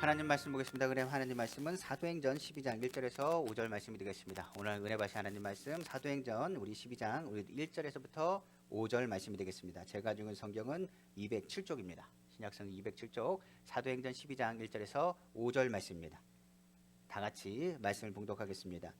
하나님 말씀 보겠습니다. 그럼 하나님 말씀은 사도행전 12장 1절에서 5절 말씀이 되겠습니다. 오늘 은혜 받으신 하나님 말씀 사도행전 우리 12장 우리 1절에서부터 5절 말씀이 되겠습니다. 제가 가지고 있는 성경은 207쪽입니다. 신약성 207쪽 사도행전 12장 1절에서 5절 말씀입니다. 다 같이 말씀을 봉독하겠습니다.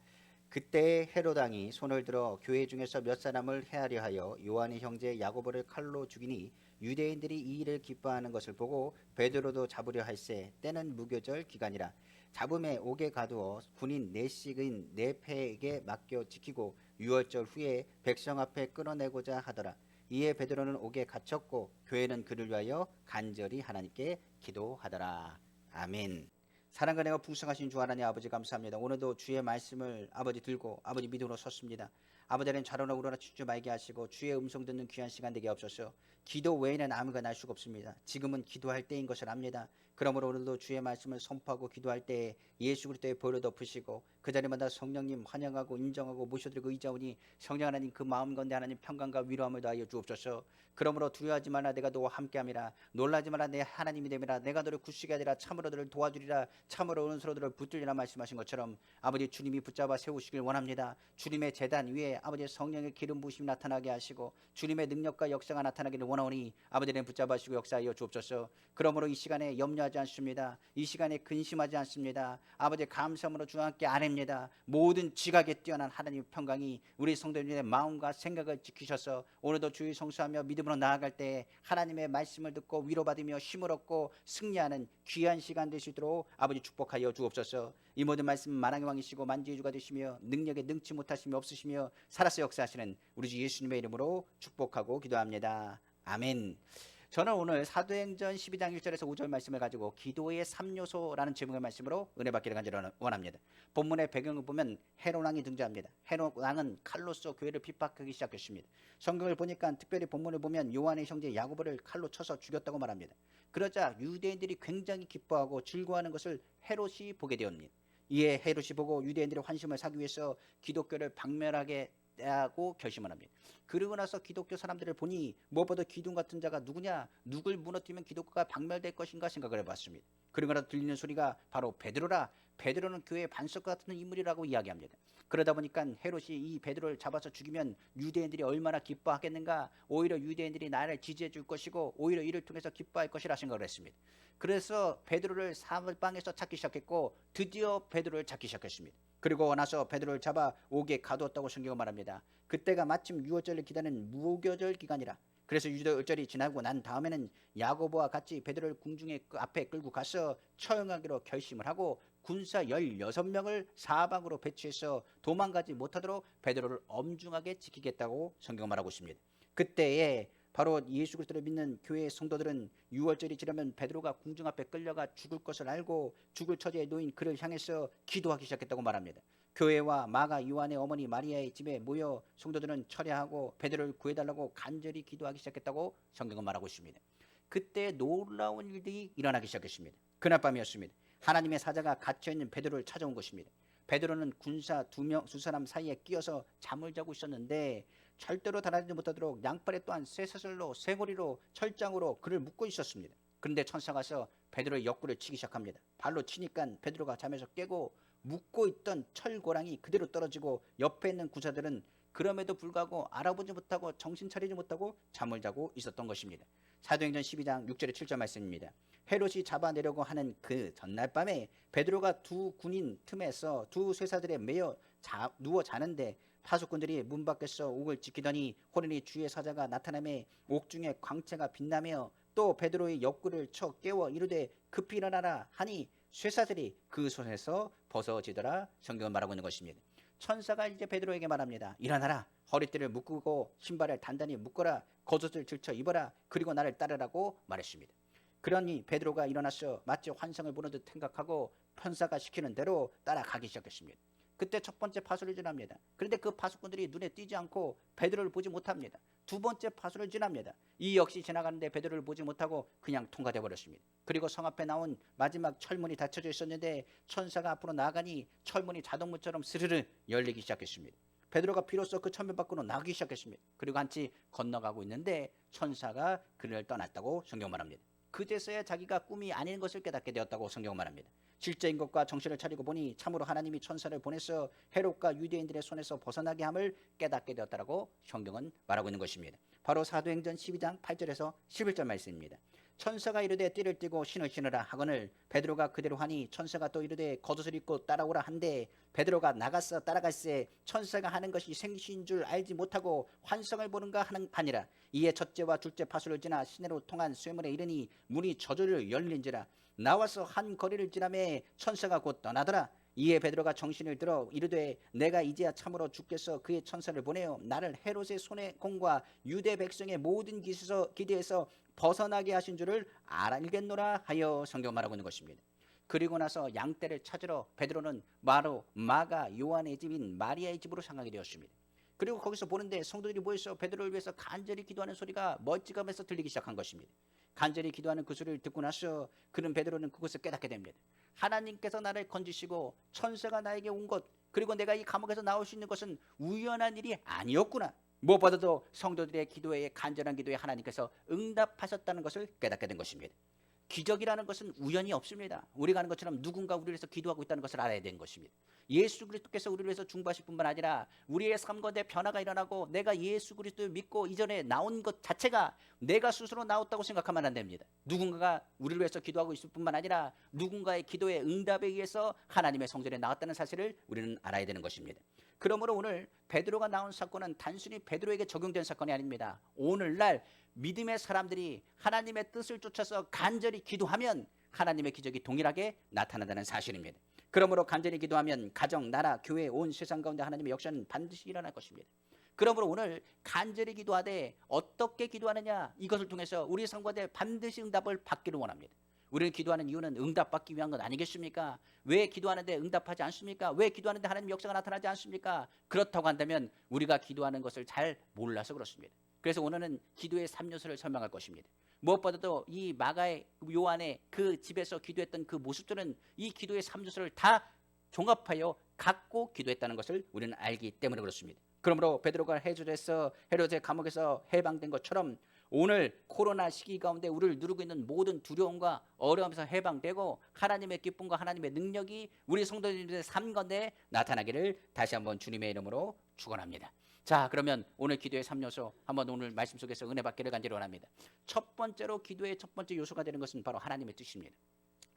그때 헤롯 왕이 손을 들어 교회 중에서 몇 사람을 해하려 하여 요한의 형제 야고보를 칼로 죽이니 유대인들이 이 일을 기뻐하는 것을 보고 베드로도 잡으려 할세 때는 무교절 기간이라 잡음에 옥에 가두어 군인 네식인 네페에게 맡겨 지키고 유월절 후에 백성 앞에 끌어내고자 하더라. 이에 베드로는 옥에 갇혔고 교회는 그를 위하여 간절히 하나님께 기도하더라. 아멘. 사랑과 은혜가 풍성하신 주 하나님 아버지 감사합니다. 오늘도 주의 말씀을 아버지 들고 아버지 믿음으로 섰습니다. 아버지는 좌로나 우로나 주지 말게 하시고 주의 음성 듣는 귀한 시간 되게 없소서. 기도 외에는 아무가 날 수가 없습니다. 지금은 기도할 때인 것을 압니다. 그러므로 오늘도 주의 말씀을 선포하고 기도할 때에 예수 그리스도의 보혈로 덮으시고 그 자리마다 성령님 환영하고 인정하고 모셔드리고 의자오니 성령 하나님 그 마음 건대 하나님 평강과 위로함을 더하여 주옵소서. 그러므로 두려워하지 말라 내가 너와 함께함이라 놀라지 말라 내 하나님이 됨이라 내가 너를 굳시게 하리라 참으로 너를 도와주리라 참으로 오는 서로들을 붙들리라 말씀하신 것처럼 아버지 주님이 붙잡아 세우시길 원합니다. 주님의 제단 위에 아버지 성령의 기름 부으심이 나타나게 하시고 주님의 능력과 역사가 나타나기를 원하오니 아버지는 붙잡아주시고 역사하여 주옵소서. 그러므로 이 시간에 염려하지 않습니다. 이 시간에 근심하지 않습니다. 아버지 감사함으로 주와 함께 아뢰입니다. 모든 지각에 뛰어난 하나님의 평강이 우리 성도님의 마음과 생각을 지키셔서 오늘도 주의 성수하며 믿음으로 나아갈 때 하나님의 말씀을 듣고 위로받으며 힘을 얻고 승리하는 귀한 시간 되시도록 아버지 축복하여 주옵소서. 이 모든 말씀 만왕의 왕이시고 만주의 주가 되시며 능력에 능치 못하심이 없으시며 살아서 역사하시는 우리 주 예수님의 이름으로 축복하고 기도합니다. 아멘. 저는 오늘 사도행전 12장 1절에서 5절 말씀을 가지고 기도의 3요소라는 제목의 말씀으로 은혜 받기를 간절히 원합니다. 본문의 배경을 보면 헤롯 왕이 등장합니다. 헤롯 왕은 칼로써 교회를 핍박하기 시작했습니다. 성경을 보니까 특별히 본문을 보면 요한의 형제 야고보를 칼로 쳐서 죽였다고 말합니다. 그러자 유대인들이 굉장히 기뻐하고 즐거워하는 것을 헤롯이 보게 되었습니다. 이에 헤롯이 보고 유대인들의 환심을 사기 위해서 기독교를 박멸하게 하고 결심을 합니다. 그러고 나서 기독교 사람들을 보니 무엇보다 기둥 같은 자가 누구냐, 누굴 무너뜨리면 기독교가 박멸될 것인가 생각을 해봤습니다. 그러고 나서 들리는 소리가 바로 베드로라. 베드로는 교회의 반석 같은 인물이라고 이야기합니다. 그러다 보니까 헤롯이 이 베드로를 잡아서 죽이면 유대인들이 얼마나 기뻐하겠는가, 오히려 유대인들이 나를 지지해 줄 것이고 오히려 이를 통해서 기뻐할 것이라 생각을 했습니다. 그래서 베드로를 사방에서 찾기 시작했고 드디어 베드로를 찾기 시작했습니다. 그리고 나서 베드로를 잡아 옥에 가두었다고 성경은 말합니다. 그때가 마침 유월절을 기다리는 무교절 기간이라. 그래서 유월절이 지나고 난 다음에는 야고보와 같이 베드로를 궁중에 앞에 끌고 가서 처형하기로 결심을 하고 군사 16명을 사방으로 배치해서 도망가지 못하도록 베드로를 엄중하게 지키겠다고 성경은 말하고 있습니다. 그때에 바로 예수 그리스도를 믿는 교회의 성도들은 유월절이 지나면 베드로가 궁중 앞에 끌려가 죽을 것을 알고 죽을 처지에 놓인 그를 향해서 기도하기 시작했다고 말합니다. 교회와 마가 요한의 어머니 마리아의 집에 모여 성도들은 철야하고 베드로를 구해달라고 간절히 기도하기 시작했다고 성경은 말하고 있습니다. 그때 놀라운 일들이 일어나기 시작했습니다. 그날 밤이었습니다. 하나님의 사자가 갇혀있는 베드로를 찾아온 것입니다. 베드로는 군사 두 사람 사이에 끼어서 잠을 자고 있었는데 절대로 달아나지 못하도록 양팔에 또한 쇠사슬로 쇠고리로 철장으로 그를 묶고 있었습니다. 그런데 천사가 와서 베드로의 옆구리를 치기 시작합니다. 발로 치니까 베드로가 잠에서 깨고 묶고 있던 철고랑이 그대로 떨어지고 옆에 있는 구사들은 그럼에도 불구하고 알아보지 못하고 정신 차리지 못하고 잠을 자고 있었던 것입니다. 사도행전 12장 6절에 7절 말씀입니다. 헤롯이 잡아내려고 하는 그 전날 밤에 베드로가 두 군인 틈에서 두 쇠사들에 매여 누워 자는데 파수꾼들이 문 밖에서 옥을 지키더니 호련히 주의 사자가 나타나매 옥중에 광채가 빛나며 또 베드로의 옆구리를 쳐 깨워 이르되 급히 일어나라 하니 쇠사들이 그 손에서 벗어지더라. 성경은 말하고 있는 것입니다. 천사가 이제 베드로에게 말합니다. 일어나라. 허리띠를 묶고 신발을 단단히 묶어라. 겉옷을 질쳐 입어라. 그리고 나를 따르라고 말했습니다. 그러니 베드로가 일어나서 마치 환상을 보는 듯 생각하고 천사가 시키는 대로 따라가기 시작했습니다. 그때 첫 번째 파수를 지납니다. 그런데 그 파수꾼들이 눈에 띄지 않고 베드로를 보지 못합니다. 두 번째 파수를 지납니다. 이 역시 지나가는데 베드로를 보지 못하고 그냥 통과돼 버렸습니다. 그리고 성 앞에 나온 마지막 철문이 닫혀져 있었는데 천사가 앞으로 나가니 철문이 자동문처럼 스르르 열리기 시작했습니다. 베드로가 비로소 그 천문 밖으로 나가기 시작했습니다. 그리고 한치 건너가고 있는데 천사가 그를 떠났다고 성경 말합니다. 그제서야 자기가 꿈이 아닌 것을 깨닫게 되었다고 성경은 말합니다. 실제인 것과 정신을 차리고 보니 참으로 하나님이 천사를 보내서 헤롯과 유대인들의 손에서 벗어나게 함을 깨닫게 되었다라고 성경은 말하고 있는 것입니다. 바로 사도행전 12장 8절에서 11절 말씀입니다. 천사가 이르되 띠를 띠고 신을 신으라 하거늘 베드로가 그대로 하니 천사가 또 이르되 겉옷을 입고 따라오라 한데 베드로가 나가서 따라갈새 천사가 하는 것이 생시인 줄 알지 못하고 환상을 보는가 하는 판이라. 이에 첫째와 둘째 파수를 지나 시내로 통한 쇠문에 이르니 문이 저절로 열린지라. 나와서 한 거리를 지나매 천사가 곧 떠나더라. 이에 베드로가 정신을 들어 이르되 내가 이제야 참으로 주께서 그의 천사를 보내어 나를 헤롯의 손에 공과 유대 백성의 모든 기대에서 벗어나게 하신 줄을 알겠노라 하여 성경 말하고 있는 것입니다. 그리고 나서 양떼를 찾으러 베드로는 바로 마가 요한의 집인 마리아의 집으로 향하게 되었습니다. 그리고 거기서 보는데 성도들이 모여서 베드로를 위해서 간절히 기도하는 소리가 멀찌감에서 들리기 시작한 것입니다. 간절히 기도하는 그 소리를 듣고 나서 그는 베드로는 그것을 깨닫게 됩니다. 하나님께서 나를 건지시고 천사가 나에게 온 것, 그리고 내가 이 감옥에서 나올 수 있는 것은 우연한 일이 아니었구나. 무엇보다도 성도들의 기도에, 간절한 기도에 하나님께서 응답하셨다는 것을 깨닫게 된 것입니다. 기적이라는 것은 우연이 없습니다. 우리가 아는 것처럼 누군가 우리를 위해서 기도하고 있다는 것을 알아야 되는 것입니다. 예수 그리스도께서 우리를 위해서 중보하실 뿐만 아니라 우리의 삶 가운데 변화가 일어나고 내가 예수 그리스도를 믿고 이전에 나온 것 자체가 내가 스스로 나왔다고 생각하면 안 됩니다. 누군가가 우리를 위해서 기도하고 있을 뿐만 아니라 누군가의 기도의 응답에 의해서 하나님의 성전에 나왔다는 사실을 우리는 알아야 되는 것입니다. 그러므로 오늘 베드로가 나온 사건은 단순히 베드로에게 적용된 사건이 아닙니다. 오늘날 믿음의 사람들이 하나님의 뜻을 쫓아서 간절히 기도하면 하나님의 기적이 동일하게 나타난다는 사실입니다. 그러므로 간절히 기도하면 가정, 나라, 교회, 온 세상 가운데 하나님의 역사는 반드시 일어날 것입니다. 그러므로 오늘 간절히 기도하되 어떻게 기도하느냐, 이것을 통해서 우리 삶 가운데 반드시 응답을 받기를 원합니다. 우리는 기도하는 이유는 응답받기 위한 것 아니겠습니까? 왜 기도하는데 응답하지 않습니까? 왜 기도하는데 하나님의 역사가 나타나지 않습니까? 그렇다고 한다면 우리가 기도하는 것을 잘 몰라서 그렇습니다. 그래서 오늘은 기도의 3요소를 설명할 것입니다. 무엇보다도 이 마가의 요한의 그 집에서 기도했던 그 모습들은 이 기도의 3요소를 다 종합하여 갖고 기도했다는 것을 우리는 알기 때문에 그렇습니다. 그러므로 베드로가 헤롯의 감옥에서 해방된 것처럼 오늘 코로나 시기 가운데 우리를 누르고 있는 모든 두려움과 어려움에서 해방되고 하나님의 기쁨과 하나님의 능력이 우리 성도님들의 삶 가운데 나타나기를 다시 한번 주님의 이름으로 축원합니다. 자, 그러면 오늘 기도의 3요소 한번 오늘 말씀 속에서 은혜 받기를 간절히 원합니다. 첫 번째로 기도의 첫 번째 요소가 되는 것은 바로 하나님의 뜻입니다.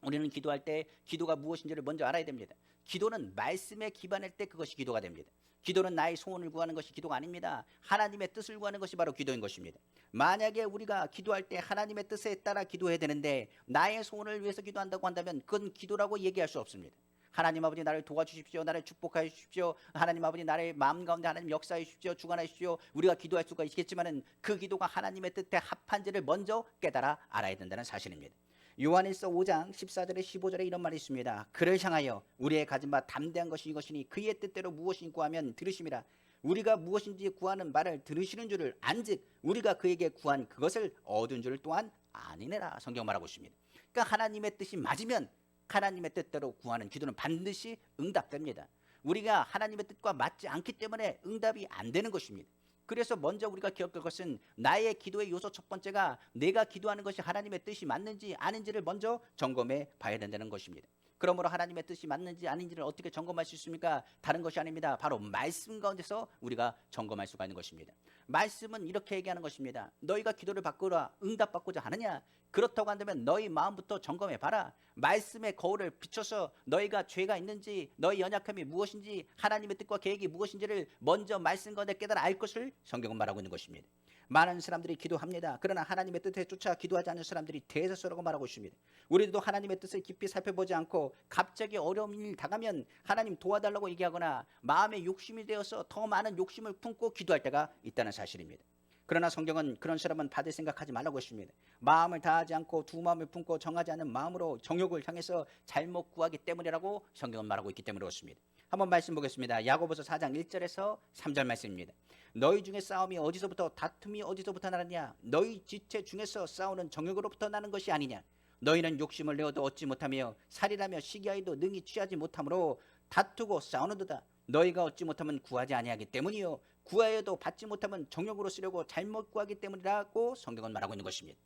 우리는 기도할 때 기도가 무엇인지를 먼저 알아야 됩니다. 기도는 말씀에 기반할 때 그것이 기도가 됩니다. 기도는 나의 소원을 구하는 것이 기도가 아닙니다. 하나님의 뜻을 구하는 것이 바로 기도인 것입니다. 만약에 우리가 기도할 때 하나님의 뜻에 따라 기도해야 되는데 나의 소원을 위해서 기도한다고 한다면 그건 기도라고 얘기할 수 없습니다. 하나님 아버지 나를 도와주십시오. 나를 축복하여 주십시오. 하나님 아버지 나의 마음 가운데 하나님 역사해 주십시오. 주관해 주십시오. 우리가 기도할 수가 있겠지만은 그 기도가 하나님의 뜻에 합한지를 먼저 깨달아 알아야 된다는 사실입니다. 요한일서 5장 14절에 15절에 이런 말이 있습니다. 그를 향하여 우리의 가진 바 담대한 것이 이것이니 그의 뜻대로 무엇인지 구하면 들으심이라. 우리가 무엇인지 구하는 말을 들으시는 줄을 안즉 우리가 그에게 구한 그것을 얻은 줄 또한 아니니라. 성경 말하고 있습니다. 그러니까 하나님의 뜻이 맞으면 하나님의 뜻대로 구하는 기도는 반드시 응답됩니다. 우리가 하나님의 뜻과 맞지 않기 때문에 응답이 안 되는 것입니다. 그래서 먼저 우리가 기억할 것은 나의 기도의 요소 첫 번째가 내가 기도하는 것이 하나님의 뜻이 맞는지 아닌지를 먼저 점검해 봐야 된다는 것입니다. 그러므로 하나님의 뜻이 맞는지 아닌지를 어떻게 점검할 수 있습니까? 다른 것이 아닙니다. 바로 말씀 가운데서 우리가 점검할 수가 있는 것입니다. 말씀은 이렇게 얘기하는 것입니다. 너희가 기도를 받거나 응답받고자 하느냐? 그렇다고 한다면 너희 마음부터 점검해 봐라. 말씀의 거울을 비춰서 너희가 죄가 있는지 너희 연약함이 무엇인지 하나님의 뜻과 계획이 무엇인지를 먼저 말씀 가운데 깨달아 알 것을 성경은 말하고 있는 것입니다. 많은 사람들이 기도합니다. 그러나 하나님의 뜻에 쫓아 기도하지 않는 사람들이 대다수라고 말하고 있습니다. 우리도 하나님의 뜻을 깊이 살펴보지 않고 갑자기 어려운 일이 다가면 하나님 도와달라고 얘기하거나 마음에 욕심이 되어서 더 많은 욕심을 품고 기도할 때가 있다는 사실입니다. 그러나 성경은 그런 사람은 받을 생각하지 말라고 했습니다. 마음을 다하지 않고 두 마음을 품고 정하지 않은 마음으로 정욕을 향해서 잘못 구하기 때문이라고 성경은 말하고 있기 때문에 그렇습니다. 한번 말씀 보겠습니다. 야고보서 4장 1절에서 3절 말씀입니다. 너희 중에 싸움이 어디서부터 다툼이 어디서부터 나느냐? 너희 지체 중에서 싸우는 정욕으로부터 나는 것이 아니냐? 너희는 욕심을 내어도 얻지 못하며 살이라며 시기하여도 능히 취하지 못하므로 다투고 싸우는도다. 너희가 얻지 못하면 구하지 아니하기 때문이요 구하여도 받지 못하면 정욕으로 쓰려고 잘못 구하기 때문이라고 성경은 말하고 있는 것입니다.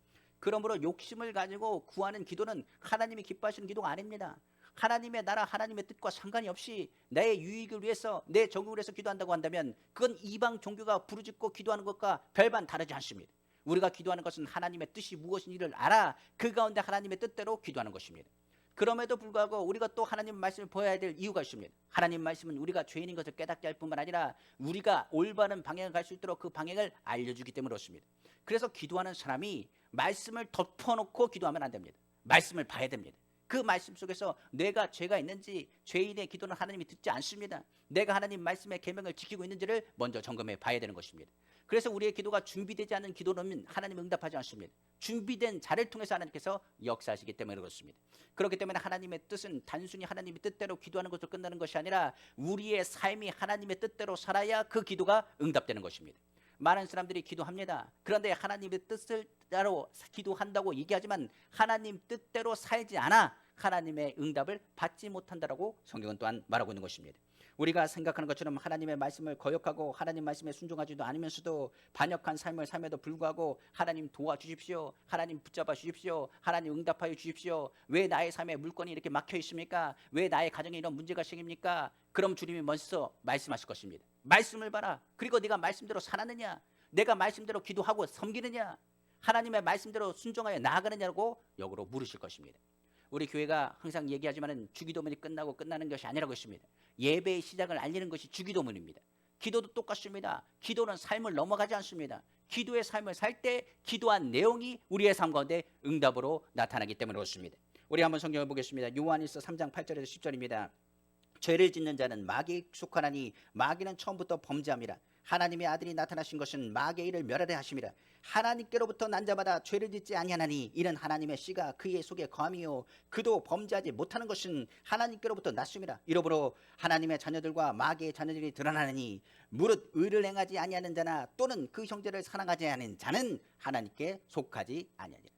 그러므로 욕심을 가지고 구하는 기도는 하나님이 기뻐하시는 기도가 아닙니다. 하나님의 나라, 하나님의 뜻과 상관이 없이 내 유익을 위해서, 내 적응을 위해서 기도한다고 한다면 그건 이방 종교가 부르짖고 기도하는 것과 별반 다르지 않습니다. 우리가 기도하는 것은 하나님의 뜻이 무엇인지를 알아 그 가운데 하나님의 뜻대로 기도하는 것입니다. 그럼에도 불구하고 우리가 또 하나님 말씀을 보아야 될 이유가 있습니다. 하나님 말씀은 우리가 죄인인 것을 깨닫게 할 뿐만 아니라 우리가 올바른 방향을 갈 수 있도록 그 방향을 알려주기 때문에 그렇습니다. 그래서 기도하는 사람이 말씀을 덮어놓고 기도하면 안 됩니다. 말씀을 봐야 됩니다. 그 말씀 속에서 내가 죄가 있는지, 죄인의 기도는 하나님이 듣지 않습니다. 내가 하나님 말씀의 계명을 지키고 있는지를 먼저 점검해 봐야 되는 것입니다. 그래서 우리의 기도가 준비되지 않은 기도는 하나님 응답하지 않습니다. 준비된 자를 통해서 하나님께서 역사하시기 때문에 그렇습니다. 그렇기 때문에 하나님의 뜻은 단순히 하나님의 뜻대로 기도하는 것으로 끝나는 것이 아니라 우리의 삶이 하나님의 뜻대로 살아야 그 기도가 응답되는 것입니다. 많은 사람들이 기도합니다. 그런데 하나님의 뜻을 따로 기도한다고 얘기하지만 하나님 뜻대로 살지 않아 하나님의 응답을 받지 못한다라고 성경은 또한 말하고 있는 것입니다. 우리가 생각하는 것처럼 하나님의 말씀을 거역하고 하나님 말씀에 순종하지도 않으면서도 반역한 삶을 삶에도 불구하고 하나님 도와주십시오, 하나님 붙잡아 주십시오, 하나님 응답하여 주십시오, 왜 나의 삶에 물건이 이렇게 막혀 있습니까? 왜 나의 가정에 이런 문제가 생깁니까? 그럼 주님이 먼저 말씀하실 것입니다. 말씀을 봐라. 그리고 네가 말씀대로 살았느냐, 내가 말씀대로 기도하고 섬기느냐, 하나님의 말씀대로 순종하여 나아가느냐고 역으로 물으실 것입니다. 우리 교회가 항상 얘기하지만은 주기도문이 끝나고 끝나는 것이 아니라고 했습니다. 예배의 시작을 알리는 것이 주기도문입니다. 기도도 똑같습니다. 기도는 삶을 넘어가지 않습니다. 기도의 삶을 살 때 기도한 내용이 우리의 삶 가운데 응답으로 나타나기 때문에 그렇습니다. 우리 한번 성경을 보겠습니다. 요한일서 3장 8절에서 10절입니다. 죄를 짓는 자는 마귀에 속하나니 마귀는 처음부터 범죄함이라. 하나님의 아들이 나타나신 것은 마귀의 일을 멸하려 하심이라. 하나님께로부터 난 자마다 죄를 짓지 아니하나니 이는 하나님의 씨가 그의 속에 거함이요 그도 범죄하지 못하는 것은 하나님께로부터 났음이라. 이러므로 하나님의 자녀들과 마귀의 자녀들이 드러나느니 무릇 의를 행하지 아니하는 자나 또는 그 형제를 사랑하지 않는 자는 하나님께 속하지 아니하니라.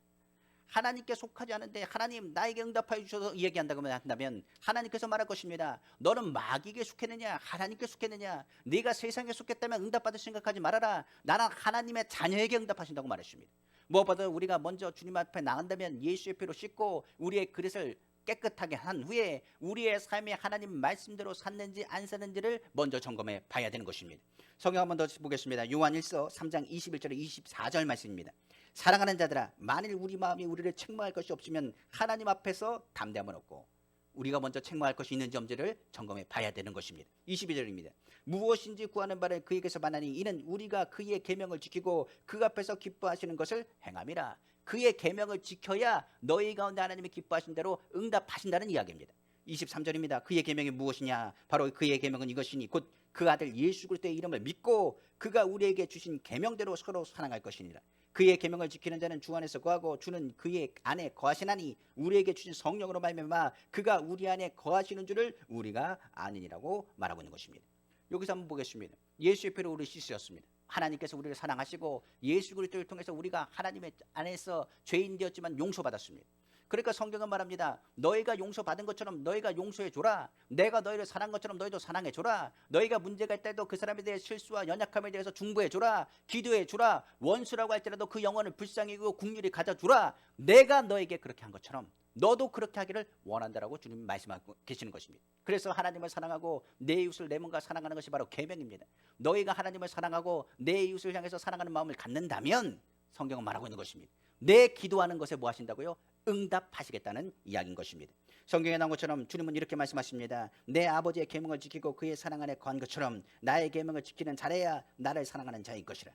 하나님께 속하지 않은데 하나님 나에게 응답하여 주셔서 얘기한다고 한다면 하나님께서 말할 것입니다. 너는 마귀에게 속했느냐 하나님께 속했느냐? 네가 세상에 속했다면 응답받을 생각하지 말아라. 나는 하나님의 자녀에게 응답하신다고 말했습니다. 무엇보다 우리가 먼저 주님 앞에 나간다면 예수의 피로 씻고 우리의 그릇을 깨끗하게 한 후에 우리의 삶에 하나님 말씀대로 샀는지 안 샀는지를 먼저 점검해 봐야 되는 것입니다. 성경 한번 더 보겠습니다. 요한일서 3장 21절에 24절 말씀입니다. 사랑하는 자들아, 만일 우리 마음이 우리를 책망할 것이 없으면 하나님 앞에서 담대함은 없고 우리가 먼저 책망할 것이 있는지 없는지를 점검해 봐야 되는 것입니다. 22절입니다. 무엇인지 구하는 바를 그에게서 받나니 이는 우리가 그의 계명을 지키고 그 앞에서 기뻐하시는 것을 행함이라. 그의 계명을 지켜야 너희 가운데 하나님이 기뻐하신 대로 응답하신다는 이야기입니다. 23절입니다. 그의 계명이 무엇이냐? 바로 그의 계명은 이것이니 곧 그 아들 예수 그리스도의 이름을 믿고 그가 우리에게 주신 계명대로 서로 사랑할 것이니라. 그의 계명을 지키는 자는 주 안에서 거하고 주는 그의 안에 거하시나니 우리에게 주신 성령으로 말미암아 그가 우리 안에 거하시는 줄을 우리가 아니니라고 말하고 있는 것입니다. 여기서 한번 보겠습니다. 예수의 피로 우리를 씻으셨습니다. 하나님께서 우리를 사랑하시고 예수 그리스도를 통해서 우리가 하나님의 안에서 죄인 되었지만 용서받았습니다. 그러니까 성경은 말합니다. 너희가 용서받은 것처럼 너희가 용서해 줘라. 내가 너희를 사랑한 것처럼 너희도 사랑해 줘라. 너희가 문제가 있다도 그 사람에 대해 실수와 연약함에 대해서 중보해 줘라. 기도해 줘라. 원수라고 할지라도 그 영혼을 불쌍히 여기고 긍휼히 가져 주라. 내가 너에게 그렇게 한 것처럼 너도 그렇게 하기를 원한다라고 주님이 말씀하고 계시는 것입니다. 그래서 하나님을 사랑하고 내 이웃을 내 몸과 사랑하는 것이 바로 계명입니다. 너희가 하나님을 사랑하고 내 이웃을 향해서 사랑하는 마음을 갖는다면 성경은 말하고 있는 것입니다. 내 기도하는 것에 뭐 하신다고요? 응답하시겠다는 이야기인 것입니다. 성경에 나온 것처럼 주님은 이렇게 말씀하십니다. 내 아버지의 계명을 지키고 그의 사랑 안에 거한 것처럼 나의 계명을 지키는 자라야 나를 사랑하는 자일 것이라.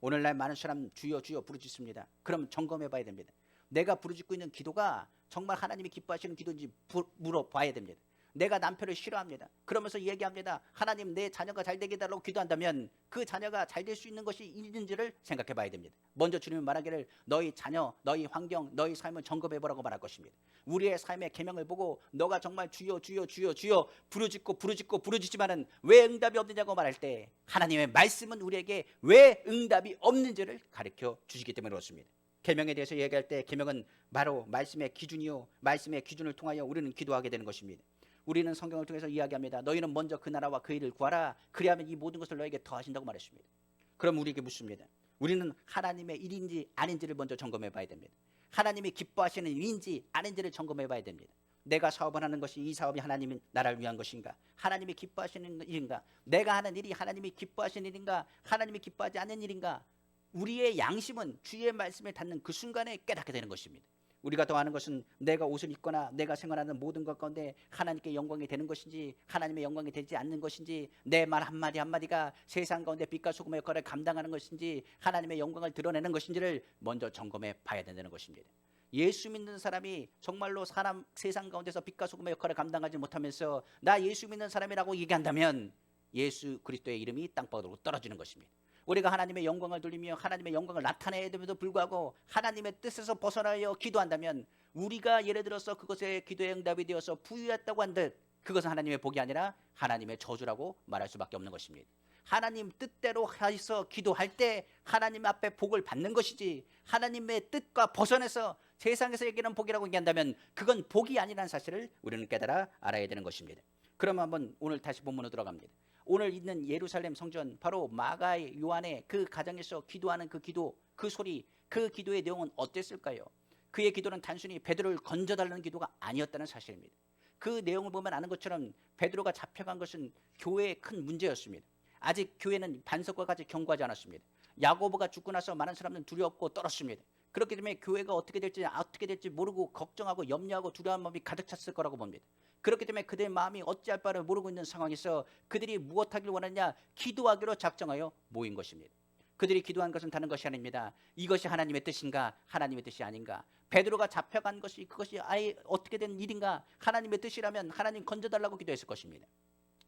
오늘날 많은 사람 주여 주여 부르짖습니다. 그럼 점검해 봐야 됩니다. 내가 부르짖고 있는 기도가 정말 하나님이 기뻐하시는 기도인지 물어봐야 됩니다. 내가 남편을 싫어합니다. 그러면서 얘기합니다. 하나님 내 자녀가 잘 되게 해달라고 기도한다면 그 자녀가 잘 될 수 있는 것이 있는지를 생각해 봐야 됩니다. 먼저 주님은 말하기를 너희 자녀, 너희 환경, 너희 삶을 점검해 보라고 말할 것입니다. 우리의 삶의 계명을 보고 너가 정말 주여 주여 주여 주여 부르짖지만은 왜 응답이 없느냐고 말할 때 하나님의 말씀은 우리에게 왜 응답이 없는지를 가르쳐 주시기 때문에 그렇습니다. 계명에 대해서 얘기할 때 계명은 바로 말씀의 기준이요 말씀의 기준을 통하여 우리는 기도하게 되는 것입니다. 우리는 성경을 통해서 이야기합니다. 너희는 먼저 그 나라와 그 일을 구하라. 그리하면 이 모든 것을 너에게 더하신다고 말했습니다. 그럼 우리에게 묻습니다. 우리는 하나님의 일인지 아닌지를 먼저 점검해 봐야 됩니다. 하나님이 기뻐하시는 일인지 아닌지를 점검해 봐야 됩니다. 내가 사업을 하는 것이 이 사업이 하나님의 나라를 위한 것인가? 하나님이 기뻐하시는 일인가? 내가 하는 일이 하나님이 기뻐하시는 일인가? 하나님이 기뻐하지 않는 일인가? 우리의 양심은 주의 말씀에 닿는 그 순간에 깨닫게 되는 것입니다. 우리가 더 아는 것은 내가 옷을 입거나 내가 생활하는 모든 것 가운데 하나님께 영광이 되는 것인지 하나님의 영광이 되지 않는 것인지 내 말 한마디 한마디가 세상 가운데 빛과 소금의 역할을 감당하는 것인지 하나님의 영광을 드러내는 것인지를 먼저 점검해 봐야 된다는 것입니다. 예수 믿는 사람이 정말로 세상 가운데서 빛과 소금의 역할을 감당하지 못하면서 나 예수 믿는 사람이라고 얘기한다면 예수 그리스도의 이름이 땅바닥으로 떨어지는 것입니다. 우리가 하나님의 영광을 돌리며 하나님의 영광을 나타내야 됨에도 불구하고 하나님의 뜻에서 벗어나려 기도한다면 우리가 예를 들어서 그것에 기도의 응답이 되어서 부유했다고 한들 그것은 하나님의 복이 아니라 하나님의 저주라고 말할 수밖에 없는 것입니다. 하나님 뜻대로 해서 기도할 때 하나님 앞에 복을 받는 것이지 하나님의 뜻과 벗어나서 세상에서 얘기하는 복이라고 얘기한다면 그건 복이 아니라는 사실을 우리는 깨달아 알아야 되는 것입니다. 그러면 한번 오늘 다시 본문으로 들어갑니다. 오늘 있는 예루살렘 성전 바로 마가의 요한의 그 가정에서 기도하는 그 기도, 그 소리, 그 기도의 내용은 어땠을까요? 그의 기도는 단순히 베드로를 건져달라는 기도가 아니었다는 사실입니다. 그 내용을 보면 아는 것처럼 베드로가 잡혀간 것은 교회의 큰 문제였습니다. 아직 교회는 반석과 같이 견고하지 않았습니다. 야고보가 죽고 나서 많은 사람들은 두려웠고 떨었습니다. 그렇기 때문에 교회가 어떻게 될지 모르고 걱정하고 염려하고 두려운 마음이 가득 찼을 거라고 봅니다. 그렇기 때문에 그들의 마음이 어찌할 바를 모르고 있는 상황에서 그들이 무엇하길 원하느냐 기도하기로 작정하여 모인 것입니다. 그들이 기도한 것은 다른 것이 아닙니다. 이것이 하나님의 뜻인가 하나님의 뜻이 아닌가. 베드로가 잡혀간 것이 그것이 아예 어떻게 된 일인가 하나님의 뜻이라면 하나님 건져달라고 기도했을 것입니다.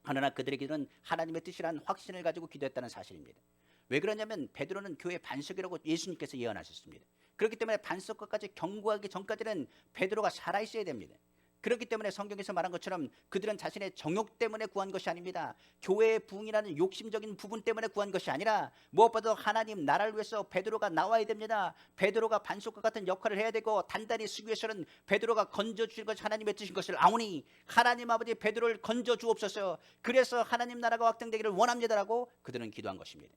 그러나 그들의 기도는 하나님의 뜻이라는 확신을 가지고 기도했다는 사실입니다. 왜 그러냐면 베드로는 교회 반석이라고 예수님께서 예언하셨습니다. 그렇기 때문에 반석과까지 견고하기 전까지는 베드로가 살아있어야 됩니다. 그렇기 때문에 성경에서 말한 것처럼 그들은 자신의 정욕 때문에 구한 것이 아닙니다. 교회의 부흥이라는 욕심적인 부분 때문에 구한 것이 아니라 무엇보다 하나님 나라를 위해서 베드로가 나와야 됩니다. 베드로가 반석과 같은 역할을 해야 되고 단단히 쓰기 위해서는 베드로가 건져주신 것이 하나님의 뜻인 것을 아오니 하나님 아버지 베드로를 건져주옵소서. 그래서 하나님 나라가 확장되기를 원합니다라고 그들은 기도한 것입니다.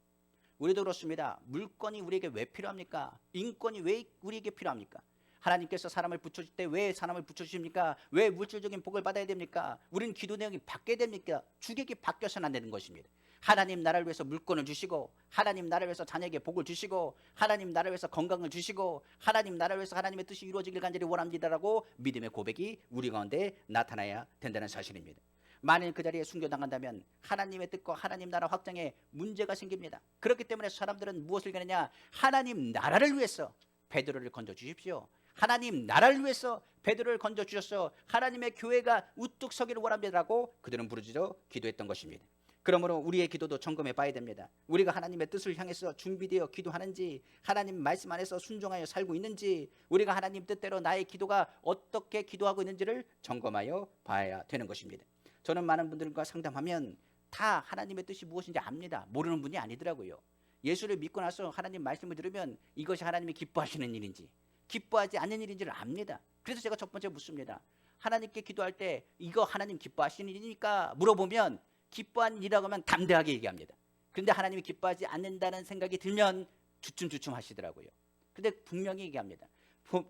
우리도 그렇습니다. 물건이 우리에게 왜 필요합니까? 인권이 왜 우리에게 필요합니까? 하나님께서 사람을 붙여줄 때 왜 사람을 붙여주십니까? 왜 물질적인 복을 받아야 됩니까? 우리는 기도 내용이 바뀌어야 됩니까? 주객이 바뀌어서는 안 되는 것입니다. 하나님 나라를 위해서 물건을 주시고 하나님 나라를 위해서 자녀에게 복을 주시고 하나님 나라를 위해서 건강을 주시고 하나님 나라를 위해서 하나님의 뜻이 이루어지길 간절히 원합니다라고 믿음의 고백이 우리 가운데 나타나야 된다는 사실입니다. 만일 그 자리에 숨겨당한다면 하나님의 뜻과 하나님 나라 확장에 문제가 생깁니다. 그렇기 때문에 사람들은 무엇을 얘기하느냐? 하나님 나라를 위해서 베드로를 건져주십시오. 하나님 나라를 위해서 베드로를 건져주셔서 하나님의 교회가 우뚝 서기를 원합니다라고 그들은 부르짖어 기도했던 것입니다. 그러므로 우리의 기도도 점검해 봐야 됩니다. 우리가 하나님의 뜻을 향해서 준비되어 기도하는지 하나님 말씀 안에서 순종하여 살고 있는지 우리가 하나님 뜻대로 나의 기도가 어떻게 기도하고 있는지를 점검하여 봐야 되는 것입니다. 저는 많은 분들과 상담하면 다 하나님의 뜻이 무엇인지 압니다. 모르는 분이 아니더라고요. 예수를 믿고 나서 하나님 말씀을 들으면 이것이 하나님이 기뻐하시는 일인지 기뻐하지 않는 일인지를 압니다. 그래서 제가 첫 번째 묻습니다. 하나님께 기도할 때 이거 하나님 기뻐하시는 일이니까 물어보면 기뻐하는 일이라고 하면 담대하게 얘기합니다. 그런데 하나님이 기뻐하지 않는다는 생각이 들면 주춤주춤 하시더라고요. 그런데 분명히 얘기합니다.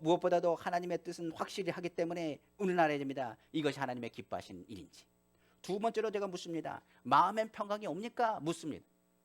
무엇보다도 하나님의 뜻은 확실히 하기 때문에 우리는 알아야 됩니다. 이것이 하나님의 기뻐하시는 일인지. 두 번째로 제가 묻습니다. 마음엔 평강이 옵니까? 묻습니다.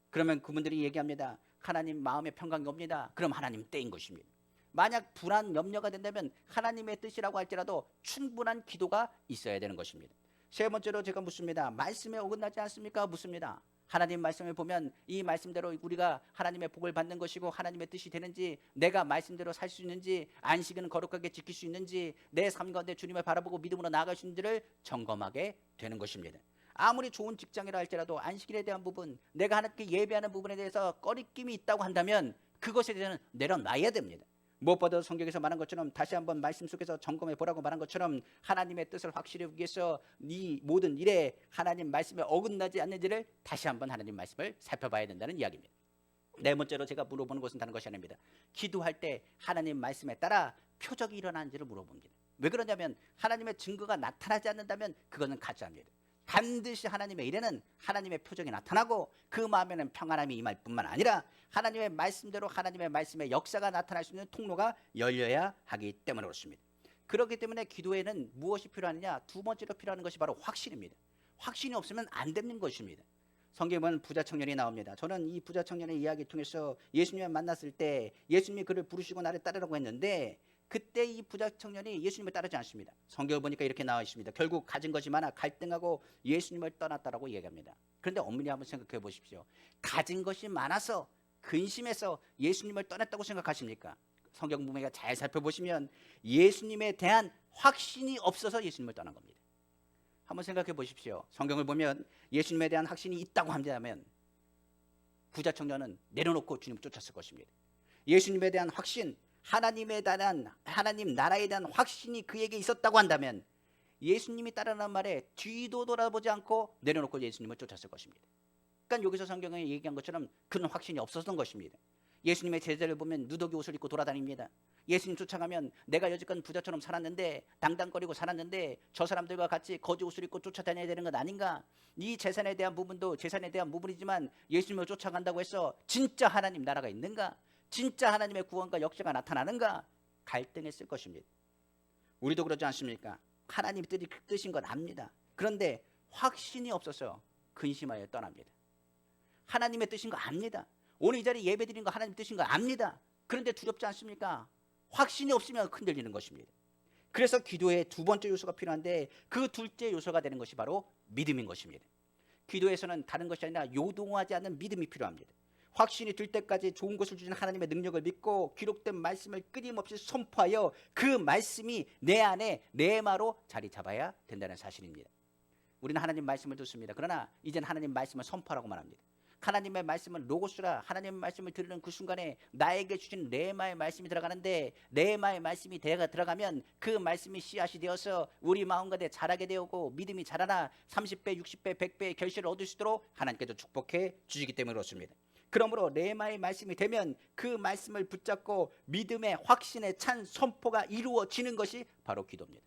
그러면 그분들이 얘기합니다. 하나님 마음에 평강이 옵니다. 그럼 하나님 때인 것입니다. 만약 불안, 염려가 된다면 하나님의 뜻이라고 할지라도 충분한 기도가 있어야 되는 것입니다. 세 번째로 제가 묻습니다. 말씀에 어긋나지 않습니까? 묻습니다. 하나님 말씀을 보면 이 말씀대로 우리가 하나님의 복을 받는 것이고 하나님의 뜻이 되는지 내가 말씀대로 살 수 있는지 안식일은 거룩하게 지킬 수 있는지 내 삶 가운데 주님을 바라보고 믿음으로 나아갈 수 있는지를 점검하게 되는 것입니다. 아무리 좋은 직장이라 할지라도 안식일에 대한 부분 내가 하나님께 예배하는 부분에 대해서 꺼리낌이 있다고 한다면 그것에 대해서는 내려놔야 됩니다. 무엇보다 성경에서 말한 것처럼 다시 한번 말씀 속에서 점검해 보라고 말한 것처럼 하나님의 뜻을 확실히 위해서 이 모든 일에 하나님 말씀에 어긋나지 않는지를 다시 한번 하나님 말씀을 살펴봐야 된다는 이야기입니다. 네 번째로 제가 물어보는 것은 다른 것이 아닙니다. 기도할 때 하나님 말씀에 따라 표적이 일어나는지를 물어봅니다. 왜 그러냐면 하나님의 증거가 나타나지 않는다면 그것은 가짜입니다. 반드시 하나님의 일에는 하나님의 표정이 나타나고 그 마음에는 평안함이 임할 뿐만 아니라 하나님의 말씀대로 하나님의 말씀의 역사가 나타날 수 있는 통로가 열려야 하기 때문에 그렇습니다. 그렇기 때문에 기도에는 무엇이 필요하느냐? 두 번째로 필요한 것이 바로 확신입니다. 확신이 없으면 안 되는 것입니다. 성경에 보면 부자 청년이 나옵니다. 저는 이 부자 청년의 이야기 통해서 예수님을 만났을 때 예수님이 그를 부르시고 나를 따르라고 했는데 그때 이 부자 청년이 예수님을 따르지 않습니다. 성경을 보니까 이렇게 나와 있습니다. 결국 가진 것이 많아 갈등하고 예수님을 떠났다라고 얘기합니다. 그런데 엄밀히 한번 생각해 보십시오. 가진 것이 많아서 근심해서 예수님을 떠났다고 생각하십니까? 성경 부분에 잘 살펴보시면 예수님에 대한 확신이 없어서 예수님을 떠난 겁니다. 한번 생각해 보십시오. 성경을 보면 예수님에 대한 확신이 있다고 한다면 부자 청년은 내려놓고 주님을 쫓았을 것입니다. 예수님에 대한 확신, 하나님 나라에 대한 확신이 그에게 있었다고 한다면 예수님이 따르는 말에 뒤도 돌아보지 않고 내려놓고 예수님을 쫓았을 것입니다. 그러니까 여기서 성경에 얘기한 것처럼 그는 확신이 없었던 것입니다. 예수님의 제자를 보면 누더기 옷을 입고 돌아다닙니다. 예수님 쫓아가면 내가 여지껏 부자처럼 살았는데 당당거리고 살았는데 저 사람들과 같이 거지 옷을 입고 쫓아다녀야 되는 것 아닌가? 이 재산에 대한 부분도 재산에 대한 부분이지만 예수님을 쫓아간다고 해서 진짜 하나님 나라가 있는가? 진짜 하나님의 구원과 역사가 나타나는가? 갈등했을 것입니다. 우리도 그러지 않습니까? 하나님 뜻인 건 압니다. 그런데 확신이 없어서 근심하여 떠납니다. 하나님의 뜻인 거 압니다. 오늘 이 자리에 예배 드리는 거 하나님 뜻인 거 압니다. 그런데 두렵지 않습니까? 확신이 없으면 흔들리는 것입니다. 그래서 기도의 두 번째 요소가 필요한데 그 둘째 요소가 되는 것이 바로 믿음인 것입니다. 기도에서는 다른 것이 아니라 요동하지 않는 믿음이 필요합니다. 확신이 들 때까지 좋은 것을 주시는 하나님의 능력을 믿고 기록된 말씀을 끊임없이 선포하여 그 말씀이 내 안에 내마로 자리 잡아야 된다는 사실입니다. 우리는 하나님 말씀을 듣습니다. 그러나 이제는 하나님 말씀을 선포하라고 말합니다. 하나님의 말씀은 로고스라. 하나님의 말씀을 들으는 그 순간에 나에게 주신 레마의 말씀이 들어가는데 레마의 말씀이 들어가면 그 말씀이 씨앗이 되어서 우리 마음가운데 자라게 되고 믿음이 자라나 30배, 60배, 100배의 결실을 얻을 수 있도록 하나님께서 축복해 주시기 때문에 그렇습니다. 그러므로 레마의 말씀이 되면 그 말씀을 붙잡고 믿음의 확신에 찬 선포가 이루어지는 것이 바로 기도입니다.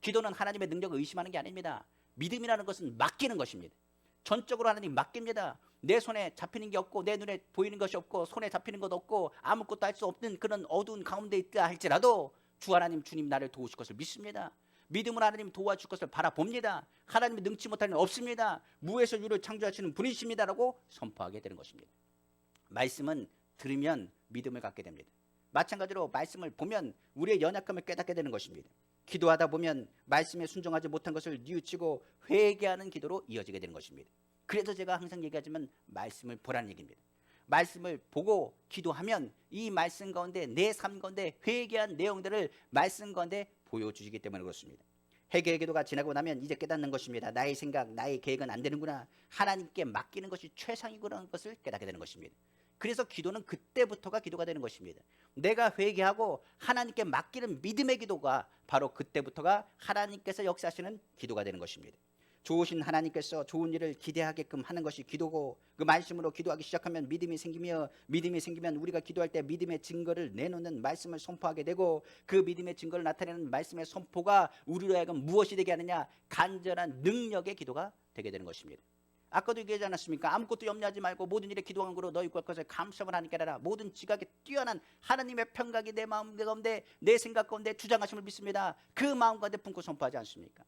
기도는 하나님의 능력을 의심하는 게 아닙니다. 믿음이라는 것은 맡기는 것입니다. 전적으로 하나님 맡깁니다. 내 손에 잡히는 게 없고 내 눈에 보이는 것이 없고 손에 잡히는 것 없고 아무것도 할 수 없는 그런 어두운 가운데 있다 할지라도 주 하나님 주님 나를 도우실 것을 믿습니다. 믿음으로 하나님 도와줄 것을 바라봅니다. 하나님이 능치 못할 일 없습니다. 무에서 유를 창조하시는 분이십니다라고 선포하게 되는 것입니다. 말씀은 들으면 믿음을 갖게 됩니다. 마찬가지로 말씀을 보면 우리의 연약함을 깨닫게 되는 것입니다. 기도하다 보면 말씀에 순종하지 못한 것을 뉘우치고 회개하는 기도로 이어지게 되는 것입니다. 그래서 제가 항상 얘기하지만 말씀을 보라는 얘기입니다. 말씀을 보고 기도하면 이 말씀 가운데 내 삶 가운데 회개한 내용들을 말씀 가운데 보여주시기 때문에 그렇습니다. 회개의 기도가 지나고 나면 이제 깨닫는 것입니다. 나의 생각, 나의 계획은 안 되는구나. 하나님께 맡기는 것이 최상이구나 것을 깨닫게 되는 것입니다. 그래서 기도는 그때부터가 기도가 되는 것입니다. 내가 회개하고 하나님께 맡기는 믿음의 기도가 바로 그때부터가 하나님께서 역사하시는 기도가 되는 것입니다. 좋으신 하나님께서 좋은 일을 기대하게끔 하는 것이 기도고 그 말씀으로 기도하기 시작하면 믿음이 생기면 우리가 기도할 때 믿음의 증거를 내놓는 말씀을 선포하게 되고 그 믿음의 증거를 나타내는 말씀의 선포가 우리로 하여금 무엇이 되게 하느냐? 간절한 능력의 기도가 되게 되는 것입니다. 아까도 얘기하지 않았습니까? 아무것도 염려하지 말고 모든 일에 기도한 거로 너희 구할 것을 감사함을 하나님께 하라. 모든 지각에 뛰어난 하나님의 평각이 내 마음 가운데 내 생각 가운데 주장하심을 믿습니다. 그 마음 가운데 품고 선포하지 않습니까?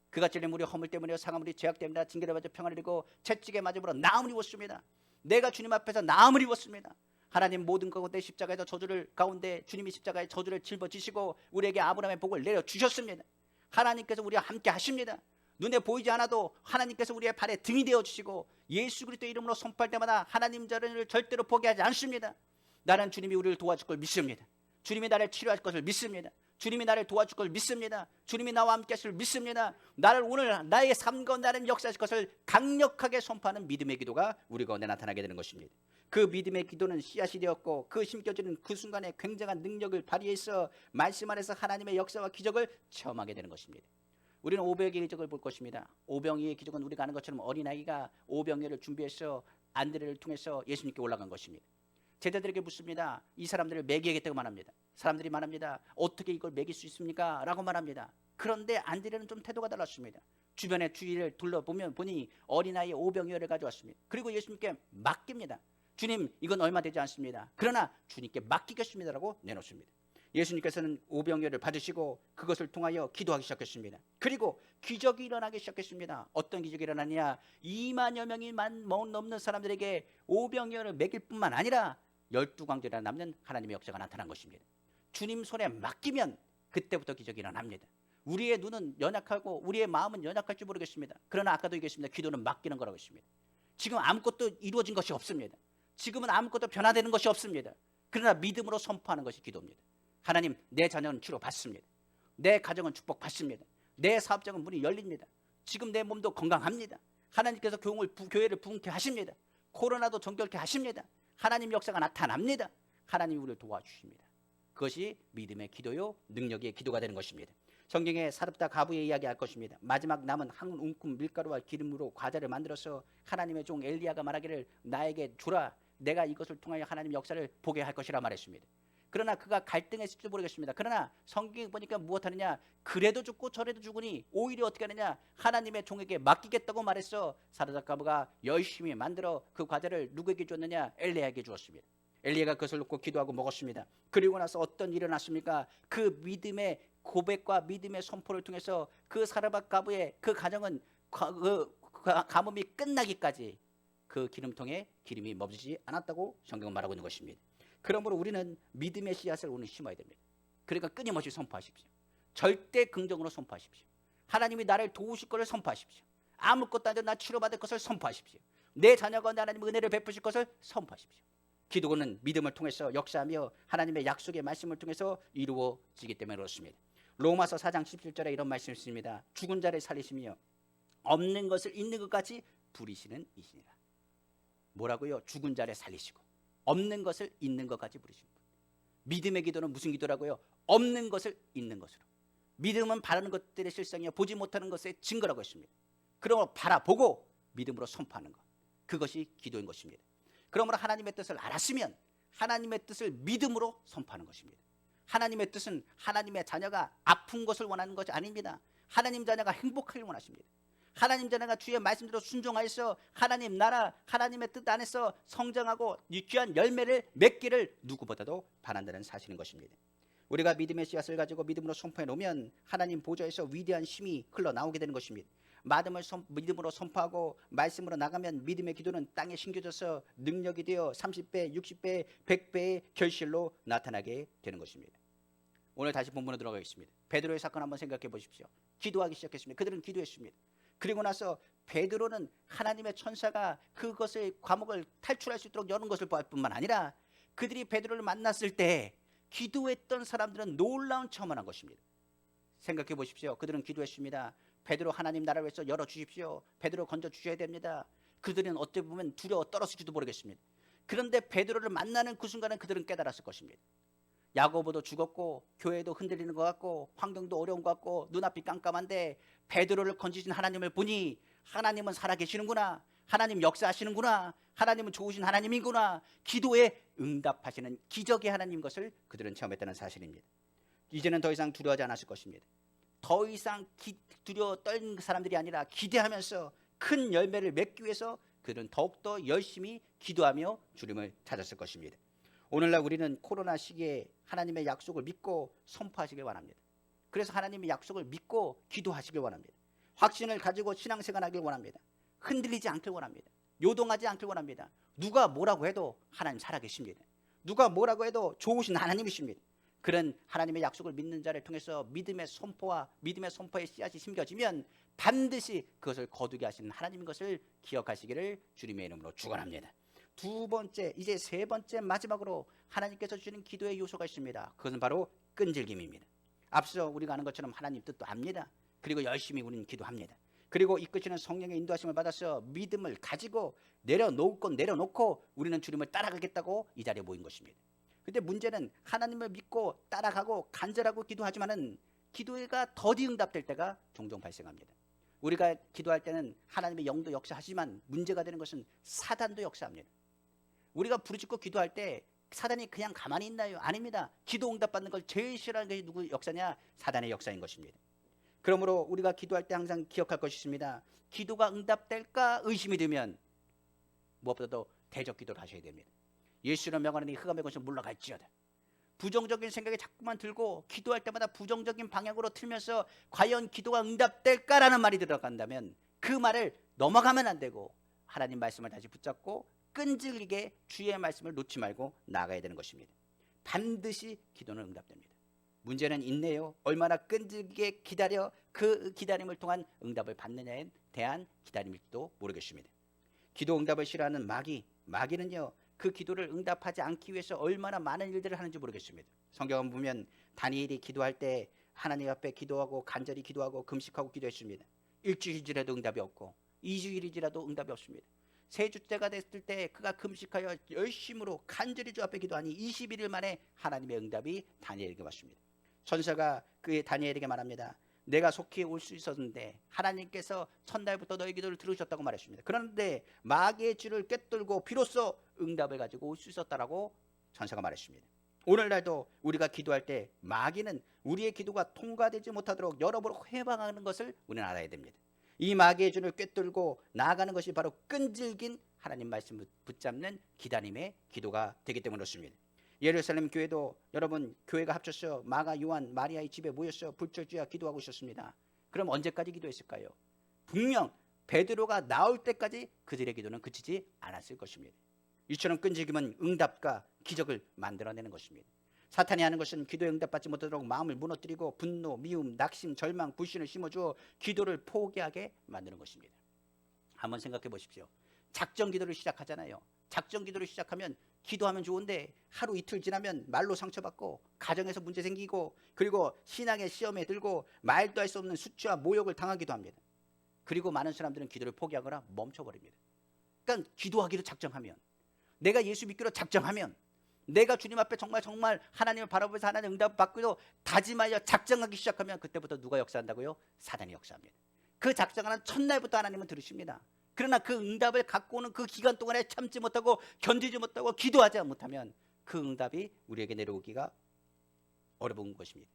그가 찔린 무리 허물 때문에 상한 무리 죄악 때문에 징계를 받아 평안을 잃고 채찍에 맞음으로 나음을 입었습니다. 내가 주님 앞에서 나음을 입었습니다. 하나님 모든 가운데 십자가에서 저주를 가운데 주님이 십자가에 저주를 짊어지시고 우리에게 아브라함의 복을 내려주셨습니다. 하나님께서 우리와 함께 하십니다. 눈에 보이지 않아도 하나님께서 우리의 발에 등이 되어주시고 예수 그리스도의 이름으로 선포할 때마다 하나님 자를 절대로 포기하지 않습니다. 나는 주님이 우리를 도와줄 걸 믿습니다. 주님이 나를 치료할 것을 믿습니다. 주님이 나를 도와줄 걸 믿습니다. 주님이 나와 함께 하실 믿습니다. 나를 오늘 나의 삶 가운데 하나님 역사하실 것을 강력하게 선포하는 믿음의 기도가 우리 가운데 나타나게 되는 것입니다. 그 믿음의 기도는 씨앗이 되었고 그 심겨지는 그 순간에 굉장한 능력을 발휘해서 말씀 안에서 하나님의 역사와 기적을 체험하게 되는 것입니다. 우리는 오병이의 기적을 볼 것입니다. 오병이의 기적은 우리가 아는 것처럼 어린아이가 오병이를 준비해서 안드레를 통해서 예수님께 올라간 것입니다. 제자들에게 묻습니다. 이 사람들을 먹이겠다고 말합니다. 사람들이 말합니다. 어떻게 이걸 먹일 수 있습니까? 라고 말합니다. 그런데 안드레는 좀 태도가 달랐습니다. 주변의 주위를 둘러보면 보니 어린아이 오병이어를 가져왔습니다. 그리고 예수님께 맡깁니다. 주님, 이건 얼마 되지 않습니다. 그러나 주님께 맡기겠습니다라고 내놓습니다. 예수님께서는 오병이어를 받으시고 그것을 통하여 기도하기 시작했습니다. 그리고 기적이 일어나기 시작했습니다. 어떤 기적이 일어나냐? 2만여 명이 넘는 사람들에게 오병이어를 먹일 뿐만 아니라 12광절이나 남는 하나님의 역사가 나타난 것입니다. 주님 손에 맡기면 그때부터 기적이 일어납니다. 우리의 눈은 연약하고 우리의 마음은 연약할지 모르겠습니다. 그러나 아까도 얘기했습니다. 기도는 맡기는 거라고 했습니다. 지금 아무것도 이루어진 것이 없습니다. 지금은 아무것도 변화되는 것이 없습니다. 그러나 믿음으로 선포하는 것이 기도입니다. 하나님, 내 자녀는 치료받습니다. 내 가정은 축복받습니다. 내 사업장은 문이 열립니다. 지금 내 몸도 건강합니다. 하나님께서 교회를 부흥케 하십니다. 코로나도 정결케 하십니다. 하나님 역사가 나타납니다. 하나님이 우리를 도와주십니다. 그것이 믿음의 기도요, 능력의 기도가 되는 것입니다. 성경에 사렙다 가부의 이야기할 것입니다. 마지막 남은 한 움큼 밀가루와 기름으로 과자를 만들어서 하나님의 종 엘리야가 말하기를 나에게 주라. 내가 이것을 통하여 하나님 역사를 보게 할 것이라 말했습니다. 그러나 그가 갈등했을지 모르겠습니다. 그러나 성경에 보니까 무엇하느냐? 그래도 죽고 저래도 죽으니 오히려 어떻게 하느냐? 하나님의 종에게 맡기겠다고 말했어. 사렙다 가부가 열심히 만들어 그 과자를 누구에게 줬느냐? 엘리야에게 주었습니다. 엘리야가 그것을 놓고 기도하고 먹었습니다. 그리고 나서 어떤 일이 났습니까? 그 믿음의 고백과 믿음의 선포를 통해서 그 사렙다 가부의 그 가정은 가뭄이 끝나기까지 그 기름통에 기름이 멈추지 않았다고 성경은 말하고 있는 것입니다. 그러므로 우리는 믿음의 씨앗을 오늘 심어야 됩니다. 그러니까 끊임없이 선포하십시오. 절대 긍정으로 선포하십시오. 하나님이 나를 도우실 것을 선포하십시오. 아무것도 안 돼도 나 치료받을 것을 선포하십시오. 내 자녀가 하나님 은혜를 베푸실 것을 선포하십시오. 기도는 믿음을 통해서 역사하며 하나님의 약속의 말씀을 통해서 이루어지기 때문에 그렇습니다. 로마서 4장 17절에 이런 말씀이 있습니다. 죽은 자를 살리시며 없는 것을 있는 것 같이 부리시는 이시니라. 뭐라고요? 죽은 자를 살리시고 없는 것을 있는 것까지 부르시는 분. 믿음의 기도는 무슨 기도라고요? 없는 것을 있는 것으로. 믿음은 바라는 것들의 실상이요 보지 못하는 것의 증거라고 했습니다. 그러므로 바라보고 믿음으로 선포하는 것. 그것이 기도인 것입니다. 그러므로 하나님의 뜻을 알았으면 하나님의 뜻을 믿음으로 선포하는 것입니다. 하나님의 뜻은 하나님의 자녀가 아픈 것을 원하는 것이 아닙니다. 하나님 자녀가 행복하길 원하십니다. 하나님 자녀가 주의 말씀대로 순종하여서 하나님 나라 하나님의 뜻 안에서 성장하고 귀한 열매를 맺기를 누구보다도 바란다는 사실인 것입니다. 우리가 믿음의 씨앗을 가지고 믿음으로 선포해 놓으면 하나님 보좌에서 위대한 힘이 흘러나오게 되는 것입니다. 믿음으로 선포하고 말씀으로 나가면 믿음의 기도는 땅에 심겨져서 능력이 되어 30배, 60배, 100배의 결실로 나타나게 되는 것입니다. 오늘 다시 본문으로 들어가겠습니다. 베드로의 사건 한번 생각해 보십시오. 기도하기 시작했습니다. 그들은 기도했습니다. 그리고 나서 베드로는 하나님의 천사가 그것의 과목을 탈출할 수 있도록 여는 것을 볼 뿐만 아니라 그들이 베드로를 만났을 때 기도했던 사람들은 놀라운 체험을 한 것입니다. 생각해 보십시오. 그들은 기도했습니다. 베드로 하나님 나라를 위해서 열어주십시오. 베드로 건져주셔야 됩니다. 그들은 어떻게 보면 두려워 떨었을지도 모르겠습니다. 그런데 베드로를 만나는 그 순간은 그들은 깨달았을 것입니다. 야고보도 죽었고 교회도 흔들리는 것 같고 환경도 어려운 것 같고 눈앞이 깜깜한데 베드로를 건지신 하나님을 보니 하나님은 살아계시는구나. 하나님 역사하시는구나. 하나님은 좋으신 하나님이구나. 기도에 응답하시는 기적의 하나님 것을 그들은 체험했다는 사실입니다. 이제는 더 이상 두려워하지 않았을 것입니다. 더 이상 두려워 떨는 사람들이 아니라 기대하면서 큰 열매를 맺기 위해서 그들은 더욱더 열심히 기도하며 주님을 찾았을 것입니다. 오늘날 우리는 코로나 시기에 하나님의 약속을 믿고 선포하시길 원합니다. 그래서 하나님의 약속을 믿고 기도하시길 원합니다. 확신을 가지고 신앙생활하길 원합니다. 흔들리지 않길 원합니다. 요동하지 않길 원합니다. 누가 뭐라고 해도 하나님 살아계십니다. 누가 뭐라고 해도 좋으신 하나님이십니다. 그런 하나님의 약속을 믿는 자를 통해서 믿음의 선포와 믿음의 선포의 씨앗이 심겨지면 반드시 그것을 거두게 하시는 하나님인 것을 기억하시기를 주님의 이름으로 축원합니다. 두 번째, 이제 세 번째 마지막으로 하나님께서 주시는 기도의 요소가 있습니다. 그것은 바로 끈질김입니다. 앞서 우리가 아는 것처럼 하나님 뜻도 압니다. 그리고 열심히 우리는 기도합니다. 그리고 이끄시는 성령의 인도하심을 받아서 믿음을 가지고 내려놓고 우리는 주님을 따라가겠다고 이 자리에 모인 것입니다. 근데 문제는 하나님을 믿고 따라가고 간절하고 기도하지만은 기도가 더디 응답될 때가 종종 발생합니다. 우리가 기도할 때는 하나님의 영도 역사하지만 문제가 되는 것은 사단도 역사합니다. 우리가 부르짖고 기도할 때 사단이 그냥 가만히 있나요? 아닙니다. 기도 응답받는 걸 제일 싫어하는 것이 누구 역사냐? 사단의 역사인 것입니다. 그러므로 우리가 기도할 때 항상 기억할 것이 있습니다. 기도가 응답될까 의심이 되면 무엇보다도 대적 기도를 하셔야 됩니다. 예수를 명하노니 흑암의 권세 물러갈지어다. 부정적인 생각이 자꾸만 들고 기도할 때마다 부정적인 방향으로 틀면서 과연 기도가 응답될까라는 말이 들어간다면 그 말을 넘어가면 안 되고 하나님 말씀을 다시 붙잡고 끈질기게 주의 말씀을 놓지 말고 나아가야 되는 것입니다. 반드시 기도는 응답됩니다. 문제는 있네요. 얼마나 끈질기게 기다려 그 기다림을 통한 응답을 받느냐에 대한 기다림일지도 모르겠습니다. 기도 응답을 싫어하는 마귀는요, 그 기도를 응답하지 않기 위해서 얼마나 많은 일들을 하는지 모르겠습니다. 성경을 보면 다니엘이 기도할 때 하나님 앞에 기도하고 간절히 기도하고 금식하고 기도했습니다. 일주일이라도 응답이 없고 2주일이지라도 응답이 없습니다. 세 주째가 됐을 때 그가 금식하여 열심으로 간절히 주 앞에 기도하니 21일 만에 하나님의 응답이 다니엘에게 왔습니다. 천사가 그 다니엘에게 말합니다. 내가 속히 올 수 있었는데 하나님께서 첫날부터 너의 기도를 들으셨다고 말했습니다. 그런데 마귀의 줄을 꿰뚫고 비로소 응답을 가지고 올 수 있었다라고 천사가 말했습니다. 오늘날도 우리가 기도할 때 마귀는 우리의 기도가 통과되지 못하도록 여러모로 회방하는 것을 우리는 알아야 됩니다. 이 마귀의 줄을 꿰뚫고 나아가는 것이 바로 끈질긴 하나님 말씀을 붙잡는 기다림의 기도가 되기 때문에 그렇습니다. 예루살렘 교회도 여러분 교회가 합쳐서 마가, 요한, 마리아의 집에 모여서 불철주야 기도하고 있었습니다. 그럼 언제까지 기도했을까요? 분명 베드로가 나올 때까지 그들의 기도는 그치지 않았을 것입니다. 이처럼 끈질김은 응답과 기적을 만들어내는 것입니다. 사탄이 하는 것은 기도에 응답받지 못하도록 마음을 무너뜨리고 분노, 미움, 낙심, 절망, 불신을 심어주어 기도를 포기하게 만드는 것입니다. 한번 생각해 보십시오. 작정 기도를 시작하잖아요. 작정 기도를 시작하면 기도하면 좋은데 하루 이틀 지나면 말로 상처받고 가정에서 문제 생기고 그리고 신앙의 시험에 들고 말도 할 수 없는 수치와 모욕을 당하기도 합니다. 그리고 많은 사람들은 기도를 포기하거나 멈춰버립니다. 그러니까 기도하기로 작정하면, 내가 예수 믿기로 작정하면, 내가 주님 앞에 정말 하나님을 바라보면서 하나님의 응답을 받기로 다짐하여 작정하기 시작하면 그때부터 누가 역사한다고요? 사단이 역사합니다. 그 작정하는 첫날부터 하나님은 들으십니다. 그러나 그 응답을 갖고 오는 그 기간 동안에 참지 못하고 견디지 못하고 기도하지 못하면 그 응답이 우리에게 내려오기가 어려운 것입니다.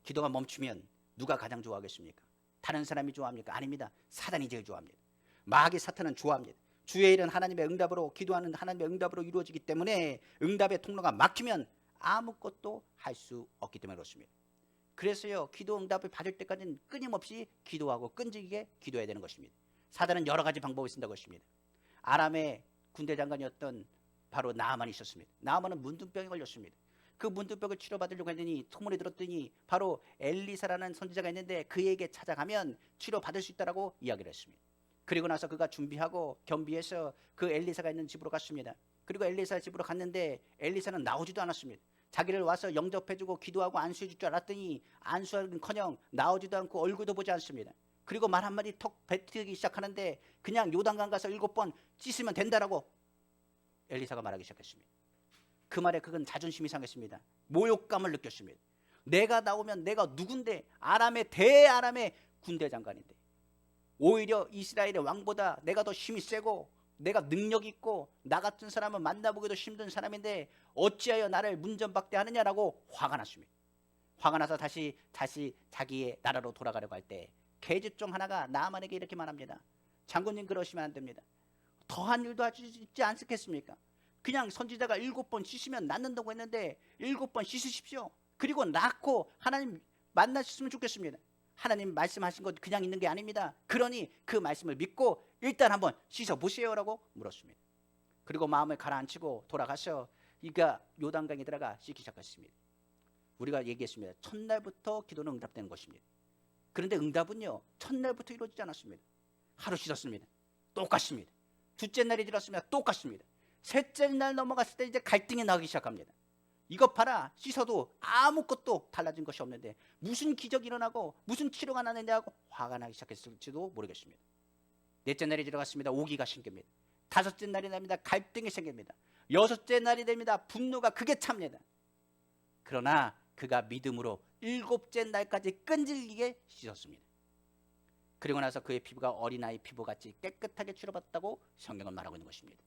기도가 멈추면 누가 가장 좋아하겠습니까? 다른 사람이 좋아합니까? 아닙니다. 사단이 제일 좋아합니다. 마귀 사탄은 좋아합니다. 주의 일은 하나님의 응답으로, 기도하는 하나님의 응답으로 이루어지기 때문에 응답의 통로가 막히면 아무것도 할 수 없기 때문에 그렇습니다. 그래서요, 기도 응답을 받을 때까지는 끊임없이 기도하고 끈질기게 기도해야 되는 것입니다. 사단은 여러 가지 방법을 쓴다고 했습니다. 아람의 군대 장관이었던 바로 나아만이 있었습니다. 나아만은 문둥병에 걸렸습니다. 그 문둥병을 치료받으려고 했더니 소문이 들었더니 바로 엘리사라는 선지자가 있는데 그에게 찾아가면 치료받을 수 있다라고 이야기를 했습니다. 그리고 나서 그가 준비하고 겸비해서 그 엘리사가 있는 집으로 갔습니다. 그리고 엘리사 집으로 갔는데 엘리사는 나오지도 않았습니다. 자기를 와서 영접해주고 기도하고 안수해줄 줄 알았더니 안수하기는커녕 나오지도 않고 얼굴도 보지 않습니다. 그리고 말 한마디 턱 뱉기 시작하는데 그냥 요단강 가서 7번 씻으면 된다라고 엘리사가 말하기 시작했습니다. 그 말에 그건 자존심이 상했습니다. 모욕감을 느꼈습니다. 내가 나오면 내가 누군데, 아람의 대아람의 군대 장관인데 오히려 이스라엘의 왕보다 내가 더 힘이 세고 내가 능력 있고 나 같은 사람은 만나보기도 힘든 사람인데 어찌하여 나를 문전박대하느냐라고 화가 났습니다. 화가 나서 다시 자기의 나라로 돌아가려고 할 때 계집 중 하나가 나아만에게 이렇게 말합니다. 장군님, 그러시면 안 됩니다. 더한 일도 할 수 있지 않겠습니까? 그냥 선지자가 7번 씻으면 낫는다고 했는데 7번 씻으십시오. 그리고 낫고 하나님 만나셨으면 좋겠습니다. 하나님 말씀하신 것 그냥 있는 게 아닙니다. 그러니 그 말씀을 믿고 일단 한번 씻어보세요라고 물었습니다. 그리고 마음을 가라앉히고 돌아가서 이가 요단강에 들어가 씻기 시작했습니다. 우리가 얘기했습니다. 첫날부터 기도는 응답되는 것입니다. 그런데 응답은요, 첫날부터 이루어지지 않았습니다. 하루 씻었습니다. 똑같습니다. 둘째 날이 지났습니다. 똑같습니다. 셋째 날 넘어갔을 때 이제 갈등이 나기 시작합니다. 이것 봐라, 씻어도 아무것도 달라진 것이 없는데 무슨 기적이 일어나고 무슨 치료가 나느냐고 화가 나기 시작했을지도 모르겠습니다. 넷째 날이 들어갔습니다. 오기가 생깁니다. 다섯째 날이 됩니다. 갈등이 생깁니다. 여섯째 날이 됩니다. 분노가 극에 찹니다. 그러나 그가 믿음으로 7째 날까지 끈질기게 씻었습니다. 그리고 나서 그의 피부가 어린아이 피부같이 깨끗하게 치료받았다고 성경은 말하고 있는 것입니다.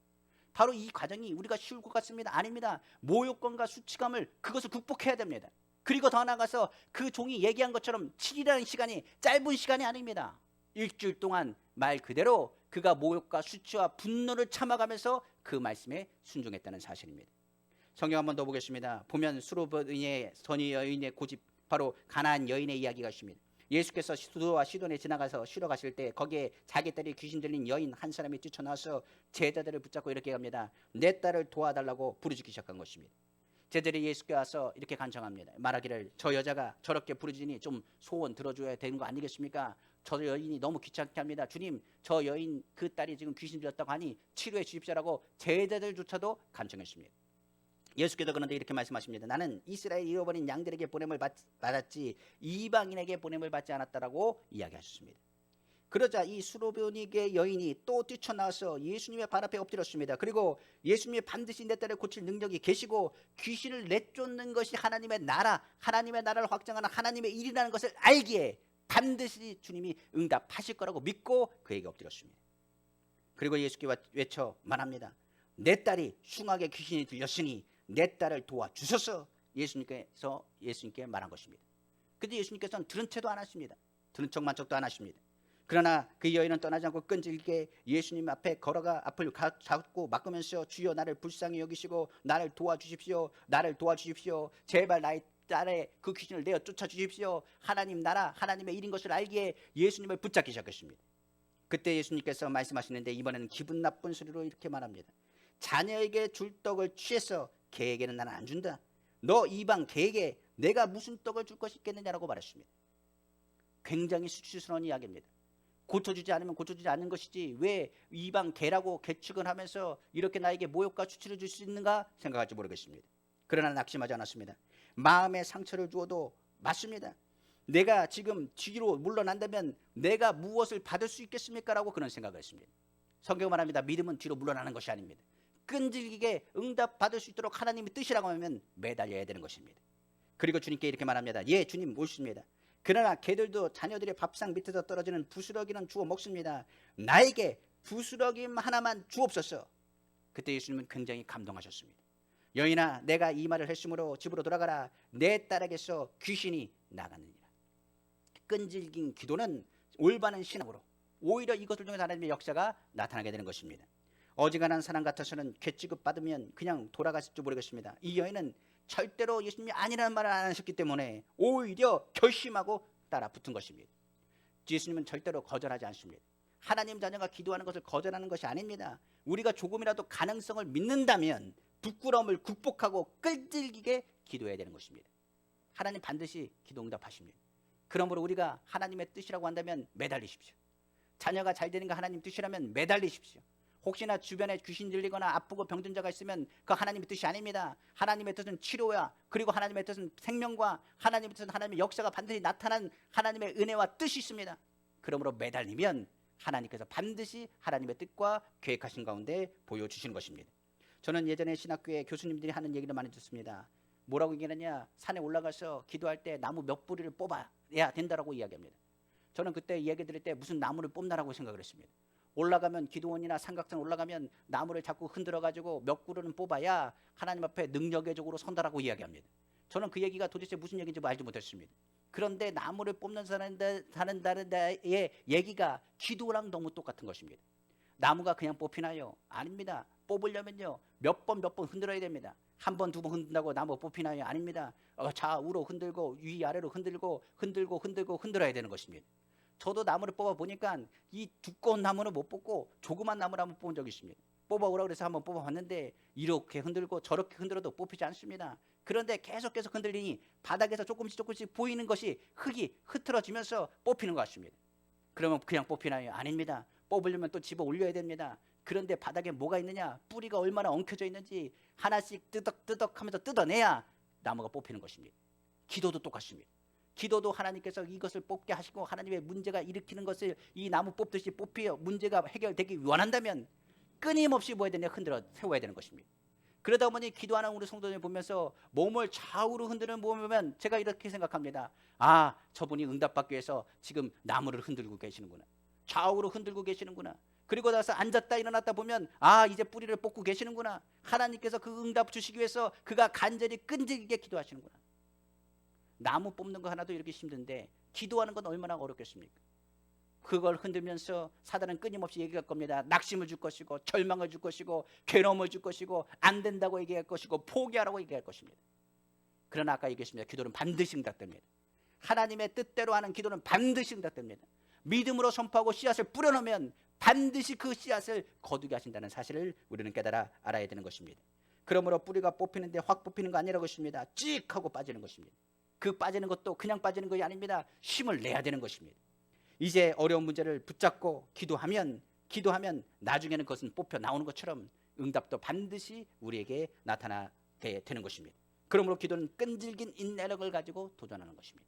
바로 이 과정이 우리가 쉬울 것 같습니다. 아닙니다. 모욕감과 수치감을 그것을 극복해야 됩니다. 그리고 더 나아가서 그 종이 얘기한 것처럼 7일이라는 시간이 짧은 시간이 아닙니다. 일주일 동안 말 그대로 그가 모욕과 수치와 분노를 참아가면서 그 말씀에 순종했다는 사실입니다. 성경 한번 더 보겠습니다. 보면 수르보니의 선지 여인의 고집, 바로 가나안 여인의 이야기가 있습니다. 예수께서 수도와 시돈에 지나가서 쉬러 가실 때 거기에 자기 딸이 귀신 들린 여인 한 사람이 뛰쳐나와서 제자들을 붙잡고 이렇게 합니다. 내 딸을 도와달라고 부르짖기 시작한 것입니다. 제자들이 예수께 와서 이렇게 간청합니다. 말하기를 저 여자가 저렇게 부르짖으니 좀 소원 들어줘야 되는 거 아니겠습니까? 저 여인이 너무 귀찮게 합니다. 주님, 저 여인 그 딸이 지금 귀신 들렸다고 하니 치료해 주십시오라고 제자들조차도 간청했습니다. 예수께서 그런데 이렇게 말씀하십니다. 나는 이스라엘 잃어버린 양들에게 보냄을 받았지 이방인에게 보냄을 받지 않았다라고 이야기하셨습니다. 그러자 이 수르보니게 여인이 또 뛰쳐나와서 예수님의 발 앞에 엎드렸습니다. 그리고 예수님이 반드시 내 딸을 고칠 능력이 계시고 귀신을 내쫓는 것이 하나님의 나라, 하나님의 나라를 확장하는 하나님의 일이라는 것을 알기에 반드시 주님이 응답하실 거라고 믿고 그에게 엎드렸습니다. 그리고 예수께 외쳐 말합니다. 내 딸이 흉하게 귀신이 들렸으니 내 딸을 도와주소서. 예수님께 말한 것입니다. 그런데 예수님께서는 들은 채도 안 하십니다. 들은 척만척도 안 하십니다. 그러나 그 여인은 떠나지 않고 끈질기게 예수님 앞에 걸어가 앞을 잡고 막으면서 주여 나를 불쌍히 여기시고 나를 도와주십시오. 나를 도와주십시오. 제발 나의 딸의 그 귀신을 내어 쫓아주십시오. 하나님 나라 하나님의 일인 것을 알기에 예수님을 붙잡기 시작했습니다. 그때 예수님께서 말씀하시는데 이번에는 기분 나쁜 소리로 이렇게 말합니다. 자녀에게 줄 떡을 취해서 개에게는 나는 안 준다. 너 이방 개에게 내가 무슨 떡을 줄 것이 있겠느냐라고 말했습니다. 굉장히 수치스러운 이야기입니다. 고쳐주지 않으면 고쳐주지 않는 것이지 왜 이방 개라고 계측을 하면서 이렇게 나에게 모욕과 수치를 줄 수 있는가 생각할지 모르겠습니다. 그러나 낙심하지 않았습니다. 마음에 상처를 주어도 맞습니다. 내가 지금 뒤로 물러난다면 내가 무엇을 받을 수 있겠습니까? 라고 그런 생각을 했습니다. 성경은 말합니다. 믿음은 뒤로 물러나는 것이 아닙니다. 끈질기게 응답받을 수 있도록 하나님의 뜻이라고 하면 매달려야 되는 것입니다. 그리고 주님께 이렇게 말합니다. 예, 주님 옳습니다. 그러나 개들도 자녀들의 밥상 밑에서 떨어지는 부스러기는 주워 먹습니다. 나에게 부스러기 하나만 주옵소서. 그때 예수님은 굉장히 감동하셨습니다. 여인아, 내가 이 말을 했으므로 집으로 돌아가라. 내 딸에게서 귀신이 나갔느니라. 끈질긴 기도는 올바른 신앙으로 오히려 이것을 통해서 하나님의 역사가 나타나게 되는 것입니다. 어지간한 사람 같아서는 괴취급 받으면 그냥 돌아갔을지 모르겠습니다. 이 여인은 절대로 예수님이 아니라는 말을 안 하셨기 때문에 오히려 결심하고 따라 붙은 것입니다. 예수님은 절대로 거절하지 않습니다. 하나님 자녀가 기도하는 것을 거절하는 것이 아닙니다. 우리가 조금이라도 가능성을 믿는다면 부끄러움을 극복하고 끈질기게 기도해야 되는 것입니다. 하나님 반드시 기도 응답하십니다. 그러므로 우리가 하나님의 뜻이라고 한다면 매달리십시오. 자녀가 잘 되는 거 하나님 뜻이라면 매달리십시오. 혹시나 주변에 귀신 들리거나 아프고 병든 자가 있으면 그 하나님의 뜻이 아닙니다. 하나님의 뜻은 치료야. 그리고 하나님의 뜻은 생명과 하나님의 뜻은 하나님의 역사가 반드시 나타난 하나님의 은혜와 뜻이 있습니다. 그러므로 매달리면 하나님께서 반드시 하나님의 뜻과 계획하신 가운데 보여주시는 것입니다. 저는 예전에 신학교에 교수님들이 하는 얘기를 많이 듣습니다. 뭐라고 얘기하느냐, 산에 올라가서 기도할 때 나무 몇 뿌리를 뽑아야 된다라고 이야기합니다. 저는 그때 이야기 들을 때 무슨 나무를 뽑나라고 생각을 했습니다. 올라가면 기도원이나 삼각산 올라가면 나무를 자꾸 흔들어가지고 몇 그루는 뽑아야 하나님 앞에 능력의적으로 선다라고 이야기합니다. 저는 그 얘기가 도대체 무슨 얘기인지 알지 못했습니다. 그런데 나무를 뽑는 사람의 얘기가 기도랑 너무 똑같은 것입니다. 나무가 그냥 뽑히나요? 아닙니다. 뽑으려면요 몇 번 흔들어야 됩니다. 한 번, 두 번 흔든다고 나무 뽑히나요? 아닙니다. 좌우로 흔들고 위아래로 흔들고 흔들어야 되는 것입니다. 저도 나무를 뽑아 보니까 이 두꺼운 나무는 못 뽑고 조그만 나무를 한번 뽑은 적이 있습니다. 뽑아오라 그래서 한번 뽑아봤는데 이렇게 흔들고 저렇게 흔들어도 뽑히지 않습니다. 그런데 계속 흔들리니 바닥에서 조금씩 보이는 것이 흙이 흐트러지면서 뽑히는 것 같습니다. 그러면 그냥 뽑히나요? 아닙니다. 뽑으려면 또 집어 올려야 됩니다. 그런데 바닥에 뭐가 있느냐, 뿌리가 얼마나 엉켜져 있는지 하나씩 뜨덕뜨덕 하면서 뜯어내야 나무가 뽑히는 것입니다. 기도도 똑같습니다. 기도도 하나님께서 이것을 뽑게 하시고 하나님의 문제가 일으키는 것을 이 나무 뽑듯이 뽑히어 문제가 해결되기 원한다면 끊임없이 뭐해야 되냐, 흔들어 세워야 되는 것입니다. 그러다 보니 기도하는 우리 성도들 보면서 몸을 좌우로 흔드는 몸을 보면 제가 이렇게 생각합니다. 아, 저분이 응답받기 위해서 지금 나무를 흔들고 계시는구나. 좌우로 흔들고 계시는구나. 그리고 나서 앉았다 일어났다 보면 아, 이제 뿌리를 뽑고 계시는구나. 하나님께서 그 응답 주시기 위해서 그가 간절히 끈질기게 기도하시는구나. 나무 뽑는 거 하나도 이렇게 힘든데 기도하는 건 얼마나 어렵겠습니까? 그걸 흔들면서 사단은 끊임없이 얘기할 겁니다. 낙심을 줄 것이고 절망을 줄 것이고 괴로움을 줄 것이고 안 된다고 얘기할 것이고 포기하라고 얘기할 것입니다. 그러나 아까 얘기했습니다. 기도는 반드시 응답됩니다. 하나님의 뜻대로 하는 기도는 반드시 응답됩니다. 믿음으로 선포하고 씨앗을 뿌려놓으면 반드시 그 씨앗을 거두게 하신다는 사실을 우리는 깨달아 알아야 되는 것입니다. 그러므로 뿌리가 뽑히는데 확 뽑히는 거 아니라고 했습니다. 찍 하고 빠지는 것입니다. 그 빠지는 것도 그냥 빠지는 것이 아닙니다. 힘을 내야 되는 것입니다. 이제 어려운 문제를 붙잡고 기도하면 나중에는 그것은 뽑혀 나오는 것처럼 응답도 반드시 우리에게 나타나게 되는 것입니다. 그러므로 기도는 끈질긴 인내력을 가지고 도전하는 것입니다.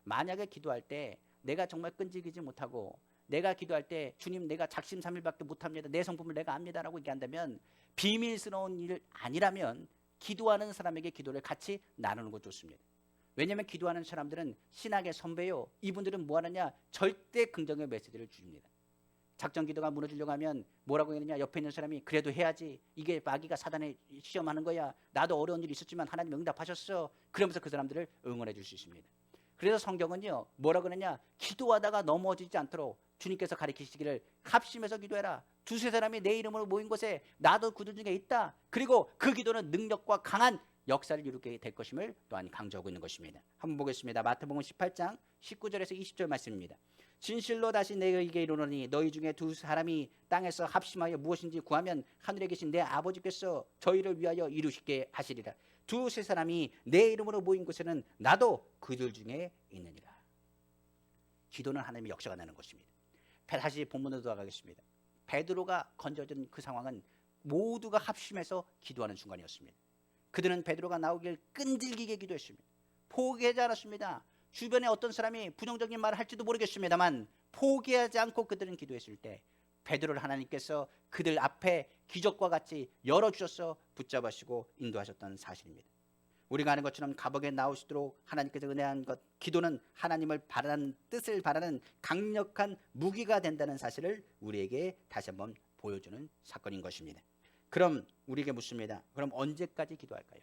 만약에 기도할 때 내가 정말 끈질기지 못하고 내가 기도할 때 주님 내가 작심삼일밖에 못합니다. 내 성품을 내가 압니다라고 얘기한다면 비밀스러운 일 아니라면 기도하는 사람에게 기도를 같이 나누는 것 좋습니다. 왜냐하면 기도하는 사람들은 신학의 선배요. 이분들은 뭐 하느냐? 절대 긍정의 메시지를 줍니다. 작전 기도가 무너지려고 하면 뭐라고 했느냐? 옆에 있는 사람이 그래도 해야지. 이게 마귀가 사단에 시험하는 거야. 나도 어려운 일이 있었지만 하나님 응답하셨어. 그러면서 그 사람들을 응원해 줄 수 있습니다. 그래서 성경은요. 뭐라고 하느냐? 기도하다가 넘어지지 않도록 주님께서 가르치시기를 합심해서 기도해라. 두세 사람이 내 이름으로 모인 곳에 나도 그들 중에 있다. 그리고 그 기도는 능력과 강한 역사를 이루게 될 것임을 또한 강조하고 있는 것입니다. 한번 보겠습니다. 마태복음 18장 19절에서 20절 말씀입니다. 진실로 다시 너희에게 이르노니 너희 중에 두 사람이 땅에서 합심하여 무엇인지 구하면 하늘에 계신 내 아버지께서 저희를 위하여 이루시게 하시리라. 두세 사람이 내 이름으로 모인 곳에는 나도 그들 중에 있느니라. 기도는 하나님의 역사가 나는 것입니다. 다시 본문으로 돌아가겠습니다. 베드로가 건져진 그 상황은 모두가 합심해서 기도하는 순간이었습니다. 그들은 베드로가 나오길 끈질기게 기도했습니다. 포기하지 않았습니다. 주변에 어떤 사람이 부정적인 말을 할지도 모르겠습니다만 포기하지 않고 그들은 기도했을 때 베드로를 하나님께서 그들 앞에 기적과 같이 열어주셔서 붙잡으시고 인도하셨던 사실입니다. 우리가 아는 것처럼 감옥에 나오시도록 하나님께서 은혜한 것, 기도는 하나님을 바라는 뜻을 바라는 강력한 무기가 된다는 사실을 우리에게 다시 한번 보여주는 사건인 것입니다. 그럼 우리에게 묻습니다. 그럼 언제까지 기도할까요?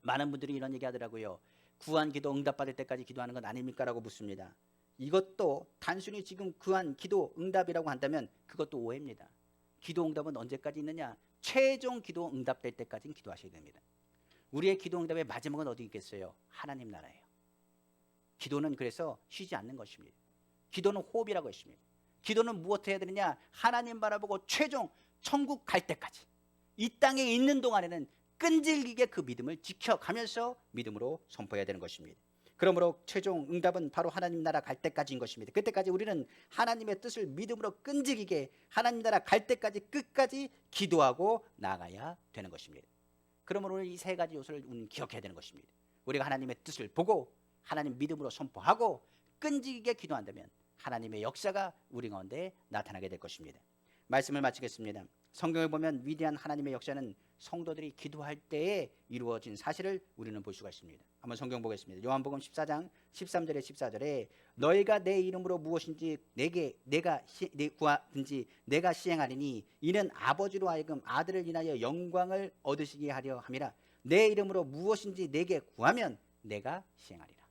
많은 분들이 이런 얘기 하더라고요. 구한 기도 응답받을 때까지 기도하는 건 아닙니까? 라고 묻습니다. 이것도 단순히 지금 구한 기도 응답이라고 한다면 그것도 오해입니다. 기도 응답은 언제까지 있느냐? 최종 기도 응답될 때까지는 기도하셔야 됩니다. 우리의 기도 응답의 마지막은 어디 있겠어요? 하나님 나라예요. 기도는 그래서 쉬지 않는 것입니다. 기도는 호흡이라고 했습니다. 기도는 무엇을 해야 되느냐? 하나님 바라보고 최종 천국 갈 때까지 이 땅에 있는 동안에는 끈질기게 그 믿음을 지켜가면서 믿음으로 선포해야 되는 것입니다. 그러므로 최종 응답은 바로 하나님 나라 갈 때까지인 것입니다. 그때까지 우리는 하나님의 뜻을 믿음으로 끈질기게 하나님 나라 갈 때까지 끝까지 기도하고 나가야 되는 것입니다. 그러므로 이 세 가지 요소를 우리는 기억해야 되는 것입니다. 우리가 하나님의 뜻을 보고 하나님 믿음으로 선포하고 끈질기게 기도한다면 하나님의 역사가 우리 가운데 나타나게 될 것입니다. 말씀을 마치겠습니다. 성경을 보면 위대한 하나님의 역사는 성도들이 기도할 때에 이루어진 사실을 우리는 볼 수가 있습니다. 한번 성경 보겠습니다. 요한복음 14장 13절에 14절에 너희가 내 이름으로 무엇인지 내가 구하든지 내가 시행하리니 이는 아버지로 하여금 아들을 인하여 영광을 얻으시게 하려 함이라. 내 이름으로 무엇인지 내게 구하면 내가 시행하리라.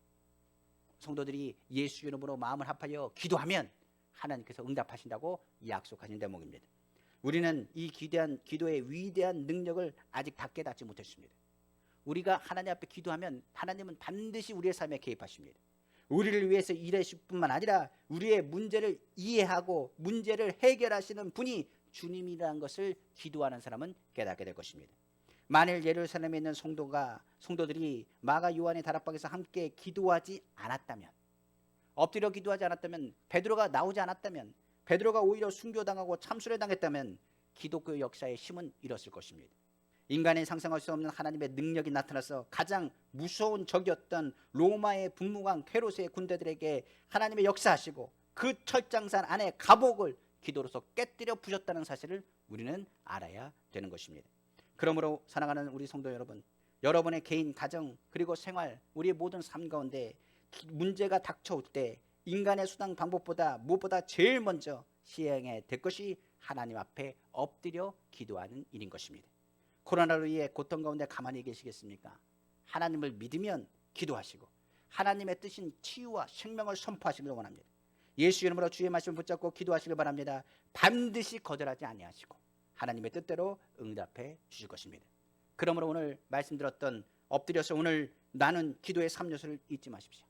성도들이 예수 이름으로 마음을 합하여 기도하면 하나님께서 응답하신다고 약속하신 대목입니다. 우리는 이 기도의 위대한 능력을 아직 다 깨닫지 못했습니다. 우리가 하나님 앞에 기도하면 하나님은 반드시 우리의 삶에 개입하십니다. 우리를 위해서 일하실 뿐만 아니라 우리의 문제를 이해하고 문제를 해결하시는 분이 주님이라는 것을 기도하는 사람은 깨닫게 될 것입니다. 만일 예루살렘에 있는 성도들이 마가 요한의 다락방에서 함께 기도하지 않았다면, 엎드려 기도하지 않았다면, 베드로가 나오지 않았다면, 베드로가 오히려 순교당하고 참수를 당했다면 기독교 역사의 힘은 잃었을 것입니다. 인간이 상상할 수 없는 하나님의 능력이 나타나서 가장 무서운 적이었던 로마의 분무관 헤롯의 군대들에게 하나님의 역사하시고 그 철장산 안에 감옥을 기도로서 깨뜨려 부셨다는 사실을 우리는 알아야 되는 것입니다. 그러므로 사랑하는 우리 성도 여러분, 여러분의 개인 가정 그리고 생활, 우리의 모든 삶 가운데 문제가 닥쳐올 때 인간의 수단 방법보다 무엇보다 제일 먼저 시행해야 될 것이 하나님 앞에 엎드려 기도하는 일인 것입니다. 코로나로 인해 고통 가운데 가만히 계시겠습니까? 하나님을 믿으면 기도하시고 하나님의 뜻인 치유와 생명을 선포하시기를 원합니다. 예수 이름으로 주의 말씀을 붙잡고 기도하시길 바랍니다. 반드시 거절하지 아니하시고 하나님의 뜻대로 응답해 주실 것입니다. 그러므로 오늘 말씀드렸던 엎드려서 오늘 나는 기도의 3요소를 잊지 마십시오.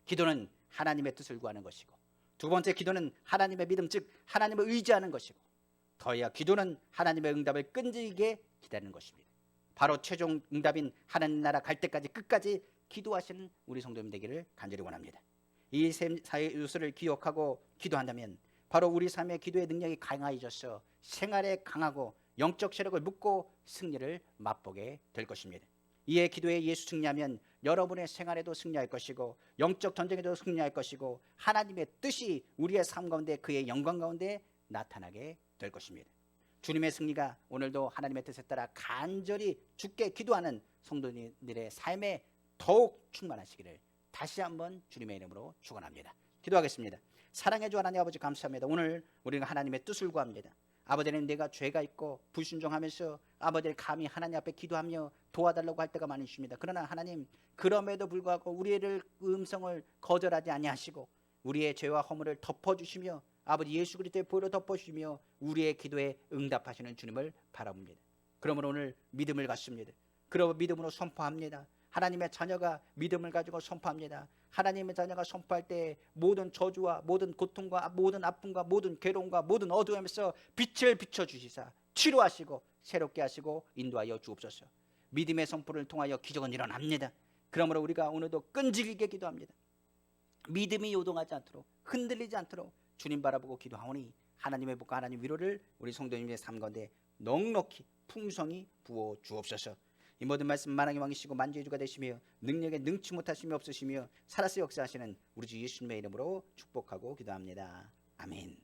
기도는 하나님의 뜻을 구하는 것이고, 두 번째 기도는 하나님의 믿음, 즉 하나님을 의지하는 것이고, 더해야 기도는 하나님의 응답을 끈질기게 기다리는 것입니다. 바로 최종 응답인 하나님 나라 갈 때까지 끝까지 기도하시는 우리 성도님 되기를 간절히 원합니다. 이 세 요소를 기억하고 기도한다면 바로 우리 삶의 기도의 능력이 강해져서 생활에 강하고 영적 세력을 묻고 승리를 맛보게 될 것입니다. 이에 기도에 예수 승리하면 여러분의 생활에도 승리할 것이고 영적 전쟁에도 승리할 것이고 하나님의 뜻이 우리의 삶 가운데 그의 영광 가운데 나타나게 될 것입니다. 주님의 승리가 오늘도 하나님의 뜻에 따라 간절히 주께 기도하는 성도님들의 삶에 더욱 충만하시기를 다시 한번 주님의 이름으로 축원합니다. 기도하겠습니다. 사랑해 주 하나님 아버지 감사합니다. 오늘 우리가 하나님의 뜻을 구합니다. 아버지는 내가 죄가 있고 불순종하면서 아버지를 감히 하나님 앞에 기도하며 도와달라고 할 때가 많으십니다. 그러나 하나님 그럼에도 불구하고 우리의 음성을 거절하지 아니하시고 우리의 죄와 허물을 덮어주시며 아버지 예수 그리스도의 보혈로 덮어주시며 우리의 기도에 응답하시는 주님을 바라봅니다. 그러므로 오늘 믿음을 갖습니다. 그러므로 믿음으로 선포합니다. 하나님의 자녀가 믿음을 가지고 선포합니다. 하나님의 자녀가 선포할 때 모든 저주와 모든 고통과 모든 아픔과 모든 괴로움과 모든 어두움에서 빛을 비춰주시사 치료하시고 새롭게 하시고 인도하여 주옵소서. 믿음의 선포를 통하여 기적은 일어납니다. 그러므로 우리가 오늘도 끈질기게 기도합니다. 믿음이 요동하지 않도록 흔들리지 않도록 주님 바라보고 기도하오니 하나님의 복과 하나님 위로를 우리 성도님의 삶 가운데 넉넉히 풍성히 부어 주옵소서. 이 모든 말씀 만왕의 왕이시고 만주의 주가 되시며 능력에 능치 못하심이 없으시며 살아서 역사하시는 우리 주 예수님의 이름으로 축복하고 기도합니다. 아멘.